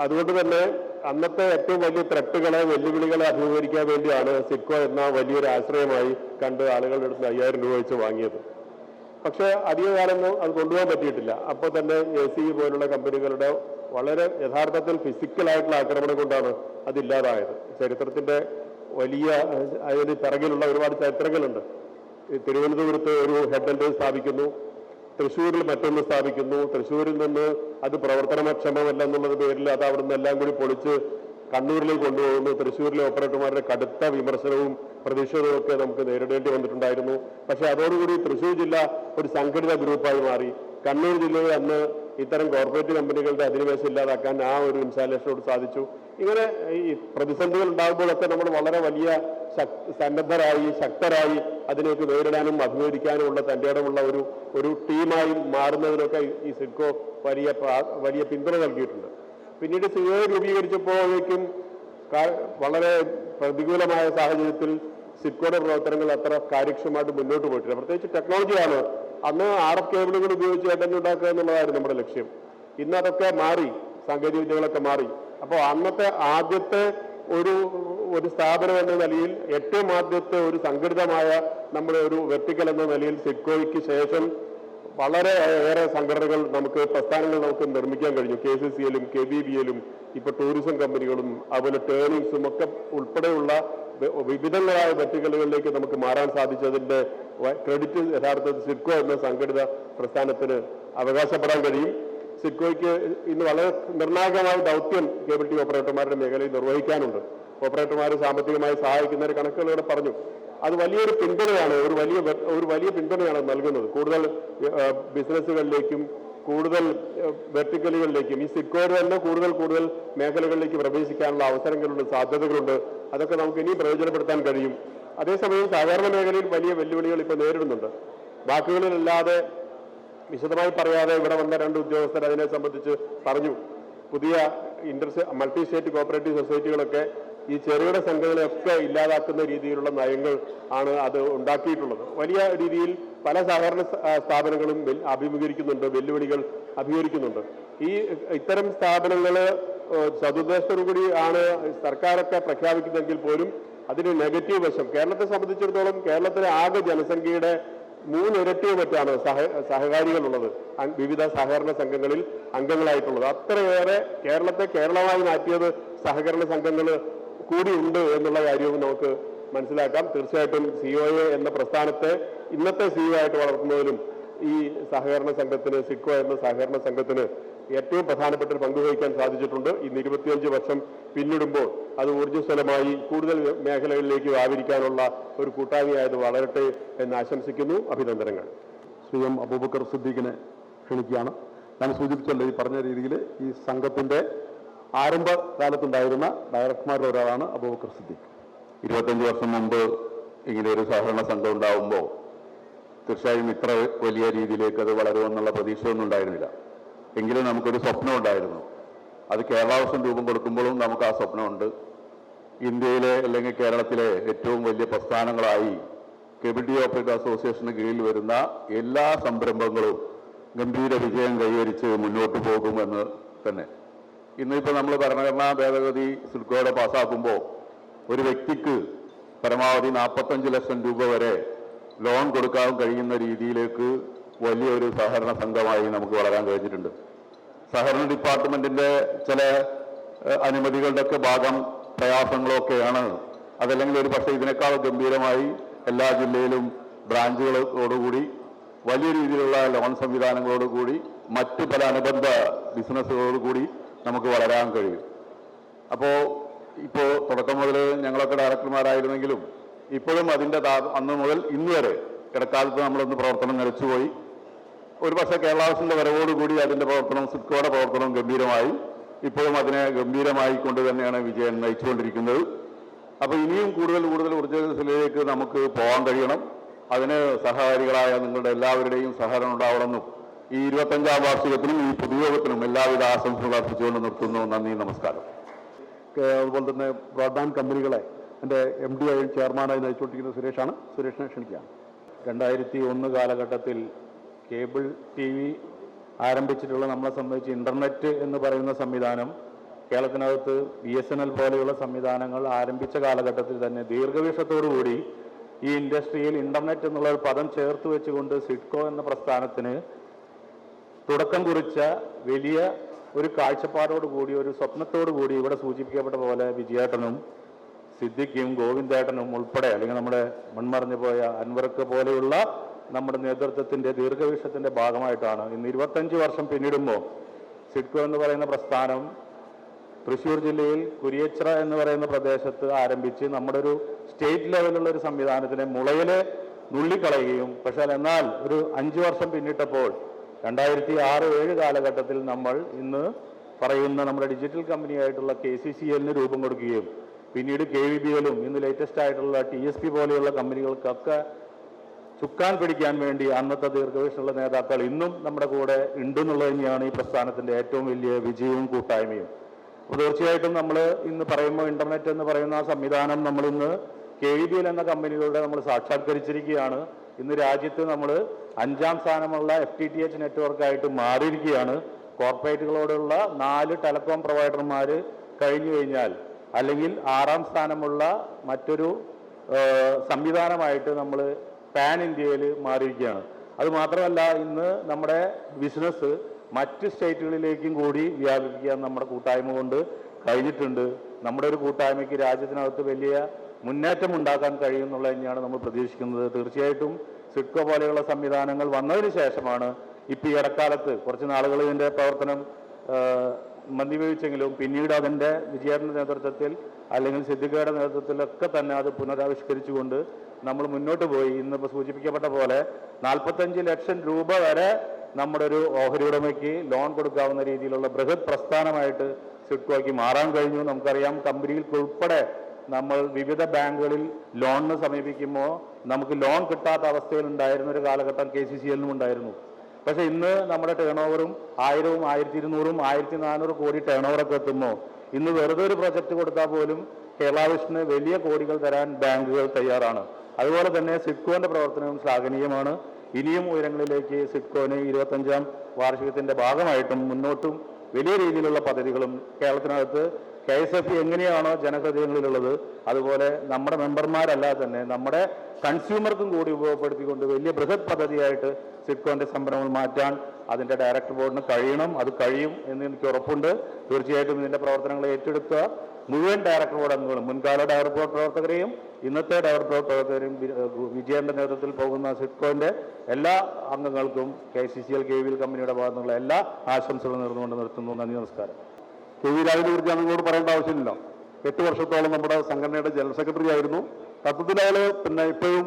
അതുകൊണ്ട് തന്നെ അന്നത്തെ ഏറ്റവും വലിയ ത്രെട്ടുകളെ വെല്ലുവിളികളെ അഭിമുഖീകരിക്കാൻ വേണ്ടിയാണ് സിഡ്കോ എന്ന വലിയൊരു ആശ്രയമായി കണ്ട് ആളുകളുടെ അടുത്ത് 5000 രൂപ വെച്ച് വാങ്ങിയത്. പക്ഷേ അധികകാലമൊന്നും അത് കൊണ്ടുപോകാൻ പറ്റിയിട്ടില്ല. അപ്പോൾ തന്നെ ACE പോലുള്ള കമ്പനികളുടെ വളരെ യഥാർത്ഥത്തിൽ ഫിസിക്കലായിട്ടുള്ള ആക്രമണം കൊണ്ടാണ് അതില്ലാതായത്. ചരിത്രത്തിൻ്റെ വലിയ അതിന് പിറകിലുള്ള ഒരുപാട് ചരിത്രങ്ങളുണ്ട്. തിരുവനന്തപുരത്ത് ഒരു ഹെഡ് ആൻഡ് സ്ഥാപിക്കുന്നു, തൃശ്ശൂരിൽ മറ്റൊന്ന് സ്ഥാപിക്കുന്നു, തൃശ്ശൂരിൽ നിന്ന് അത് പ്രവർത്തനക്ഷമമല്ല എന്നുള്ളത് പേരിൽ അത് അവിടെ നിന്ന് എല്ലാം കൂടി പൊളിച്ച് കണ്ണൂരിലേക്ക് കൊണ്ടുപോകുന്നു. തൃശ്ശൂരിലെ ഓപ്പറേറ്റർമാരുടെ കടുത്ത വിമർശനവും പ്രതിഷേധവും ഒക്കെ നമുക്ക് നേരിടേണ്ടി വന്നിട്ടുണ്ടായിരുന്നു. പക്ഷേ അതോടുകൂടി തൃശ്ശൂർ ജില്ല ഒരു സംഘടിത ഗ്രൂപ്പായി മാറി. കണ്ണൂർ ജില്ലയിൽ അന്ന് ഇത്തരം കോർപ്പറേറ്റ് കമ്പനികളുടെ അധിനിവേശം ഇല്ലാതാക്കാൻ ആ ഒരു ഇൻസ്റ്റാലേഷനോട് സാധിച്ചു. ഇങ്ങനെ ഈ പ്രതിസന്ധികൾ ഉണ്ടാകുമ്പോഴൊക്കെ നമ്മൾ വളരെ വലിയ സന്നദ്ധരായി ശക്തരായി അതിനേക്ക് നേരിടാനും അഭിമുഖീകരിക്കാനുമുള്ള തൻ്റെ ഇടമുള്ള ഒരു ടീമായി മാറുന്നതിനൊക്കെ ഈ സിഡ്കോ വലിയ പിന്തുണ നൽകിയിട്ടുണ്ട്. പിന്നീട് COA രൂപീകരിച്ചപ്പോഴേക്കും വളരെ പ്രതികൂലമായ സാഹചര്യത്തിൽ സിഡ്കോയുടെ പ്രവർത്തനങ്ങൾ അത്ര കാര്യക്ഷമമായിട്ട് മുന്നോട്ട് പോയിട്ടില്ല. പ്രത്യേകിച്ച് ടെക്നോളജിയാണ്. അന്ന് RF കേബിളുകൾ ഉപയോഗിച്ച് ഏട്ടൻ ഉണ്ടാക്കുക എന്നുള്ളതായിരുന്നു നമ്മുടെ ലക്ഷ്യം. ഇന്ന് അതൊക്കെ മാറി, സാങ്കേതിക വിദ്യകളൊക്കെ മാറി. അപ്പോൾ അന്നത്തെ ആദ്യത്തെ ഒരു സ്ഥാപനം എന്ന നിലയിൽ ഏറ്റവും ആദ്യത്തെ ഒരു സംഘടിതമായ നമ്മുടെ ഒരു വെർട്ടിക്കൽ എന്ന നിലയിൽ സിഡ്കോയ്ക്ക് ശേഷം വളരെ ഏറെ സംഘടനകൾ പ്രസ്ഥാനങ്ങൾ നമുക്ക് നിർമ്മിക്കാൻ കഴിഞ്ഞു. KCCL-ഉം KBBL-ഉം ഇപ്പോൾ ടൂറിസം കമ്പനികളും അതുപോലെ ടേണിങ്സും ഒക്കെ ഉൾപ്പെടെയുള്ള വിവിധങ്ങളായ വെർട്ടിക്കലുകളിലേക്ക് നമുക്ക് മാറാൻ സാധിച്ചതിൻ്റെ ക്രെഡിറ്റ് യഥാർത്ഥത്തിൽ സിഡ്കോ എന്ന സംഘടിത പ്രസ്ഥാനത്തിന് അവകാശപ്പെടാൻ കഴിയും. സിഡ്കോയ്ക്ക് ഇന്ന് വളരെ നിർണായകമായ ദൗത്യം കേബിൾ ടി ഓപ്പറേറ്റർമാരുടെ മേഖലയിൽ നിർവഹിക്കാനുണ്ട്. ഓപ്പറേറ്റർമാരെ സാമ്പത്തികമായി സഹായിക്കുന്ന ഒരു കണക്കുകളിവിടെ പറഞ്ഞു. അത് വലിയൊരു പിന്തുണയാണ്, ഒരു വലിയ പിന്തുണയാണ് നൽകുന്നത്. കൂടുതൽ ബിസിനസ്സുകളിലേക്കും കൂടുതൽ വെർട്ടിക്കലുകളിലേക്കും ഈ സിഡ്കോയുടെ തന്നെ കൂടുതൽ മേഖലകളിലേക്ക് പ്രവേശിക്കാനുള്ള അവസരങ്ങളുണ്ട്, സാധ്യതകളുണ്ട്. അതൊക്കെ നമുക്ക് ഇനിയും പ്രയോജനപ്പെടുത്താൻ കഴിയും. അതേസമയം സഹകരണ മേഖലയിൽ വലിയ വെല്ലുവിളികൾ ഇപ്പോൾ നേരിടുന്നുണ്ട്. വാക്കുകളിലല്ലാതെ വിശദമായി പറയാതെ ഇവിടെ വന്ന 2 ഉദ്യോഗസ്ഥർ അതിനെ സംബന്ധിച്ച് പറഞ്ഞു. പുതിയ മൾട്ടി സ്റ്റേറ്റ് കോപ്പറേറ്റീവ് സൊസൈറ്റികളൊക്കെ ഈ ചെറുകിട സംഘടനയൊക്കെ ഇല്ലാതാക്കുന്ന രീതിയിലുള്ള നയങ്ങൾ ആണ് അത് ഉണ്ടാക്കിയിട്ടുള്ളത്. വലിയ രീതിയിൽ പല സഹകരണ സ്ഥാപനങ്ങളും വെല്ലുവിളികൾ അഭിമുഖീകരിക്കുന്നുണ്ട്. ഇത്തരം സ്ഥാപനങ്ങൾ സതുദ്ദേശത്തോടു കൂടി ആണ് സർക്കാരൊക്കെ പ്രഖ്യാപിക്കുന്നതെങ്കിൽ പോലും അതിന് നെഗറ്റീവ് വശം കേരളത്തെ സംബന്ധിച്ചിടത്തോളം കേരളത്തിലെ ആകെ ജനസംഖ്യയുടെ 3 ഇരട്ടിയോ മറ്റാണ് സഹകാരികളുള്ളത്, വിവിധ സഹകരണ സംഘങ്ങളിൽ അംഗങ്ങളായിട്ടുള്ളത്. അത്രയേറെ കേരളത്തെ കേരളമായി മാറ്റിയത് സഹകരണ സംഘങ്ങൾ കൂടിയുണ്ട് എന്നുള്ള കാര്യവും നമുക്ക് മനസ്സിലാക്കാം. തീർച്ചയായിട്ടും COA എന്ന പ്രസ്ഥാനത്തെ ഇന്നത്തെ CEO ആയിട്ട് വളർത്തുന്നതിലും ഈ സഹകരണ സംഘത്തിന്, സിഡ്കോ എന്ന സഹകരണ സംഘത്തിന് ഏറ്റവും പ്രധാനപ്പെട്ട ഒരു പങ്ക് വഹിക്കാൻ സാധിച്ചിട്ടുണ്ട്. ഇന്ന് 25 വർഷം പിന്നിടുമ്പോൾ അത് ഊർജ്ജസ്വലമായി കൂടുതൽ മേഖലകളിലേക്ക് വ്യാപരിക്കാനുള്ള ഒരു കൂട്ടായ്മയായത് വളരട്ടെ എന്ന് ആശംസിക്കുന്നു. അഭിനന്ദനങ്ങൾ. ശ്രീ അബൂബക്കർ സിദ്ദീഖിനെ ക്ഷണിക്കുകയാണ്. ഞാൻ സൂചിപ്പിച്ചല്ലോ, ഈ പറഞ്ഞ രീതിയിൽ ഈ സംഘത്തിൻ്റെ ആരംഭകാലത്തുണ്ടായിരുന്ന ഡയറക്ടർമാരിൽ ഒരാളാണ് അബൂബക്കർ സിദ്ദീഖ്. 25 വർഷം മുമ്പ് ഇങ്ങനെ ഒരു സഹകരണ സംഘം ഉണ്ടാവുമ്പോൾ തീർച്ചയായും ഇത്ര വലിയ രീതിയിലേക്ക് അത് വളരുമെന്നുള്ള പ്രതീക്ഷയൊന്നും ഉണ്ടായിരുന്നില്ല. എങ്കിലും നമുക്കൊരു സ്വപ്നം ഉണ്ടായിരുന്നു. അത് കേരള വർഷം രൂപം കൊടുക്കുമ്പോഴും നമുക്ക് ആ സ്വപ്നമുണ്ട്. ഇന്ത്യയിലെ അല്ലെങ്കിൽ കേരളത്തിലെ ഏറ്റവും വലിയ പ്രസ്ഥാനങ്ങളായി കേബിൾ ടി ഓപ്പറേറ്റർ അസോസിയേഷന് കീഴിൽ വരുന്ന എല്ലാ സംരംഭങ്ങളും ഗംഭീര വിജയം കൈവരിച്ച് മുന്നോട്ട് പോകുമെന്ന് തന്നെ. ഇന്നിപ്പോൾ നമ്മൾ ഭരണഘടനാ ഭേദഗതി സിഡ്കോയുടെ പാസ്സാക്കുമ്പോൾ ഒരു വ്യക്തിക്ക് പരമാവധി 45 ലക്ഷം രൂപ വരെ ലോൺ കൊടുക്കാൻ കഴിയുന്ന രീതിയിലേക്ക് വലിയൊരു സഹകരണ സംഘമായി നമുക്ക് വളരാൻ കഴിഞ്ഞിട്ടുണ്ട്. സഹകരണ ഡിപ്പാർട്ട്മെന്റിന്റെ ചില അനുമതികളുടെ ഒക്കെ ഭാഗം പ്രയാസങ്ങളൊക്കെയാണ്. അതല്ലെങ്കിൽ ഒരു പക്ഷേ ഇതിനേക്കാൾ ഗംഭീരമായി എല്ലാ ജില്ലയിലും ബ്രാഞ്ചുകളോടുകൂടി വലിയ രീതിയിലുള്ള ലോൺ സംവിധാനങ്ങളോടുകൂടി മറ്റ് പല അനുബന്ധ ബിസിനസ്സുകളോടുകൂടി നമുക്ക് വളരാൻ കഴിയും. ഇപ്പോൾ തുടക്കം മുതൽ ഞങ്ങളൊക്കെ ഡയറക്ടർമാരായിരുന്നെങ്കിലും ഇപ്പോഴും അതിൻ്റെ അന്ന് മുതൽ ഇന്ന് വരെ ഇടക്കാലത്ത് നമ്മളൊന്ന് പ്രവർത്തനം നിലച്ചുപോയി. ഒരു പക്ഷേ കേരളാവിഷൻ്റെ വരവോടുകൂടി അതിൻ്റെ പ്രവർത്തനം, സിഡ്കോയുടെ പ്രവർത്തനം ഗംഭീരമായി, ഇപ്പോഴും അതിനെ ഗംഭീരമായി കൊണ്ട് തന്നെയാണ് വിജയൻ നയിച്ചുകൊണ്ടിരിക്കുന്നത്. അപ്പോൾ ഇനിയും കൂടുതൽ ഊർജ്ജത്തിലേക്ക് നമുക്ക് പോകാൻ കഴിയണം. അതിന് സഹകാരികളായ നിങ്ങളുടെ എല്ലാവരുടെയും സഹകരണം ഉണ്ടാവണമെന്നും ഈ 25ാം വാർഷികത്തിനും ഈ പൊതുയോഗത്തിനും എല്ലാവിധ ആശംസകൾ അർപ്പിച്ചുകൊണ്ട് നിർത്തുന്നു. നന്ദി, നമസ്കാരം. അതുപോലെ തന്നെ ബ്രോഡ്ബാൻഡ് കമ്പനികളെ എൻ്റെ MD ആയി ചെയർമാനായി നയിച്ചുകൊണ്ടിരിക്കുന്ന സുരേഷാണ്. സുരേഷിനെ ക്ഷണിക്കുകയാണ്. 2001 കാലഘട്ടത്തിൽ കേബിൾ TV ആരംഭിച്ചിട്ടുള്ള നമ്മളെ സംബന്ധിച്ച് ഇൻ്റർനെറ്റ് എന്ന് പറയുന്ന സംവിധാനം കേരളത്തിനകത്ത് BSNL പോലെയുള്ള സംവിധാനങ്ങൾ ആരംഭിച്ച കാലഘട്ടത്തിൽ തന്നെ ദീർഘവീക്ഷത്തോടുകൂടി ഈ ഇൻഡസ്ട്രിയിൽ ഇൻ്റർനെറ്റ് എന്നുള്ള ഒരു പദം ചേർത്ത് വെച്ചുകൊണ്ട് സിഡ്കോ എന്ന പ്രസ്ഥാനത്തിന് തുടക്കം കുറിച്ച വലിയ ഒരു കാഴ്ചപ്പാടോടുകൂടി, ഒരു സ്വപ്നത്തോടുകൂടി ഇവിടെ സൂചിപ്പിക്കപ്പെട്ട പോലെ വിജയേട്ടനും സിദ്ദിഖും ഗോവിന്ദേട്ടനും ഉൾപ്പെടെ, അല്ലെങ്കിൽ നമ്മുടെ മൺമറഞ്ഞു പോയ അൻവർക്ക് പോലെയുള്ള നമ്മുടെ നേതൃത്വത്തിൻ്റെ ദീർഘവീക്ഷത്തിൻ്റെ ഭാഗമായിട്ടാണ് ഇന്ന് 25 വർഷം പിന്നിടുമ്പോൾ സിഡ്കോ എന്ന് പറയുന്ന പ്രസ്ഥാനം തൃശ്ശൂർ ജില്ലയിൽ കുരിയച്ചിറ എന്ന് പറയുന്ന പ്രദേശത്ത് ആരംഭിച്ച് നമ്മുടെ ഒരു സ്റ്റേറ്റ് ലെവലുള്ള ഒരു സംവിധാനത്തിനെ മുളയിലെ നുള്ളിക്കളയുകയും, പക്ഷേ എന്നാൽ ഒരു 5 വർഷം പിന്നിട്ടപ്പോൾ 2006-07 കാലഘട്ടത്തിൽ നമ്മൾ ഇന്ന് പറയുന്ന നമ്മുടെ ഡിജിറ്റൽ കമ്പനിയായിട്ടുള്ള KCCL രൂപം കൊടുക്കുകയും പിന്നീട് KVBL-ഉം ഇന്ന് ലേറ്റസ്റ്റ് ആയിട്ടുള്ള TSP പോലെയുള്ള കമ്പനികൾക്കൊക്കെ ചുക്കാൻ പിടിക്കാൻ വേണ്ടി അന്നത്തെ ദീർഘവീക്ഷണമുള്ള നേതാക്കൾ ഇന്നും നമ്മുടെ കൂടെ ഉണ്ടെന്നുള്ളത് തന്നെയാണ് ഈ പ്രസ്ഥാനത്തിൻ്റെ ഏറ്റവും വലിയ വിജയവും കൂട്ടായ്മയും. അപ്പോൾ തീർച്ചയായിട്ടും നമ്മൾ ഇന്ന് പറയുമ്പോൾ ഇൻ്റർനെറ്റ് എന്ന് പറയുന്ന ആ സംവിധാനം നമ്മളിന്ന് KVBL എന്ന കമ്പനികളുടെ നമ്മൾ സാക്ഷാത്കരിച്ചിരിക്കുകയാണ്. ഇന്ന് രാജ്യത്ത് നമ്മൾ 5ാം സ്ഥാനമുള്ള FTTH നെറ്റ്വർക്കായിട്ട് മാറിയിരിക്കുകയാണ്. കോർപ്പറേറ്റുകളോടുള്ള 4 ടെലികോം പ്രൊവൈഡർമാർ കഴിഞ്ഞു കഴിഞ്ഞാൽ അല്ലെങ്കിൽ 6ാം സ്ഥാനമുള്ള മറ്റൊരു സംവിധാനമായിട്ട് നമ്മൾ പാൻ ഇന്ത്യയിൽ മാറിയിരിക്കുകയാണ്. അതുമാത്രമല്ല, ഇന്ന് നമ്മുടെ ബിസിനസ് മറ്റ് സ്റ്റേറ്റുകളിലേക്കും കൂടി വ്യാപിപ്പിക്കാൻ നമ്മുടെ കൂട്ടായ്മ കൊണ്ട് കഴിഞ്ഞിട്ടുണ്ട്. നമ്മുടെ ഒരു കൂട്ടായ്മയ്ക്ക് രാജ്യത്തിനകത്ത് വലിയ മുന്നേറ്റം ഉണ്ടാക്കാൻ കഴിയുമെന്നുള്ളത് തന്നെയാണ് നമ്മൾ പ്രതീക്ഷിക്കുന്നത്. തീർച്ചയായിട്ടും സിഡ്കോ പോലെയുള്ള സംവിധാനങ്ങൾ വന്നതിന് ശേഷമാണ് ഇപ്പോൾ ഈ ഇടക്കാലത്ത് കുറച്ച് നാളുകൾ ഇതിൻ്റെ പ്രവർത്തനം മന്ദിവഹിച്ചെങ്കിലും പിന്നീട് അതിൻ്റെ വിജയന്റെ നേതൃത്വത്തിൽ അല്ലെങ്കിൽ സിദ്ദിഖയുടെ നേതൃത്വത്തിലൊക്കെ തന്നെ അത് പുനരാവിഷ്കരിച്ചുകൊണ്ട് നമ്മൾ മുന്നോട്ട് പോയി. ഇന്നിപ്പോൾ സൂചിപ്പിക്കപ്പെട്ട പോലെ 45 ലക്ഷം രൂപ വരെ നമ്മുടെ ഒരു ഓഹരി ഉടമയ്ക്ക് ലോൺ കൊടുക്കാവുന്ന രീതിയിലുള്ള ബൃഹത് പ്രസ്ഥാനമായിട്ട് സിഡ്കോയ്ക്ക് മാറാൻ കഴിഞ്ഞു. നമുക്കറിയാം, കമ്പനികൾക്ക് ഉൾപ്പെടെ നമ്മൾ വിവിധ ബാങ്കുകളിൽ ലോണിന് സമീപിക്കുമ്പോൾ നമുക്ക് ലോൺ കിട്ടാത്ത അവസ്ഥയിൽ ഉണ്ടായിരുന്ന ഒരു കാലഘട്ടം KCCL-നും ഉണ്ടായിരുന്നു. പക്ഷേ ഇന്ന് നമ്മുടെ ടേൺ ഓവറും 1000-ഉം 1200-ഉം 1400 കോടി ടേൺ ഓവറൊക്കെ എത്തുമ്പോൾ ഇന്ന് വെറുതെ ഒരു പ്രൊജക്റ്റ് കൊടുത്താൽ പോലും കേരളാവിഷന് വലിയ കോടികൾ തരാൻ ബാങ്കുകൾ തയ്യാറാണ്. അതുപോലെ തന്നെ സിഡ്കോന്റെ പ്രവർത്തനവും ശ്ലാഘനീയമാണ്. ഇനിയും ഉയരങ്ങളിലേക്ക് സിഡ്കോന് 25ാം വാർഷികത്തിന്റെ ഭാഗമായിട്ടും മുന്നോട്ടും വലിയ രീതിയിലുള്ള പദ്ധതികളും കേരളത്തിനകത്ത് KSFE എങ്ങനെയാണോ ജനഹൃദയങ്ങളിലുള്ളത് അതുപോലെ നമ്മുടെ മെമ്പർമാരല്ലാതെ തന്നെ നമ്മുടെ കൺസ്യൂമർക്കും കൂടി ഉപയോഗപ്പെടുത്തിക്കൊണ്ട് വലിയ ബൃഹത് പദ്ധതിയായിട്ട് സിഡ്കോന്റെ സംരംഭങ്ങൾ മാറ്റാൻ അതിൻ്റെ ഡയറക്ടർ ബോർഡിന് കഴിയണം. അത് കഴിയും എന്ന് എനിക്ക് ഉറപ്പുണ്ട്. തീർച്ചയായിട്ടും ഇതിൻ്റെ പ്രവർത്തനങ്ങൾ ഏറ്റെടുത്ത മുഴുവൻ ഡയറക്ടർ ബോർഡ് അംഗങ്ങളും, മുൻകാല ഡയറക്ടർ ബോർഡ് പ്രവർത്തകരെയും ഇന്നത്തെ ഡയറക്ടർ ബോർഡ് പ്രവർത്തകരെയും വിജയന്റെ നേതൃത്വത്തിൽ പോകുന്ന സിഡ്കോന്റെ എല്ലാ അംഗങ്ങൾക്കും KCCL KVL കമ്പനിയുടെ ഭാഗത്തുനിന്നുള്ള എല്ലാ ആശംസകളും നേർന്നുകൊണ്ട് നിർത്തുന്നു. നന്ദി, നമസ്കാരം. KV രാജനെ കുറിച്ച് ഞങ്ങളോട് പറയേണ്ട ആവശ്യമില്ല. 8 വർഷത്തോളം നമ്മുടെ സംഘടനയുടെ ജനറൽ സെക്രട്ടറി ആയിരുന്നു. തത്വത്തിൽ അയാൾ ഇപ്പോഴും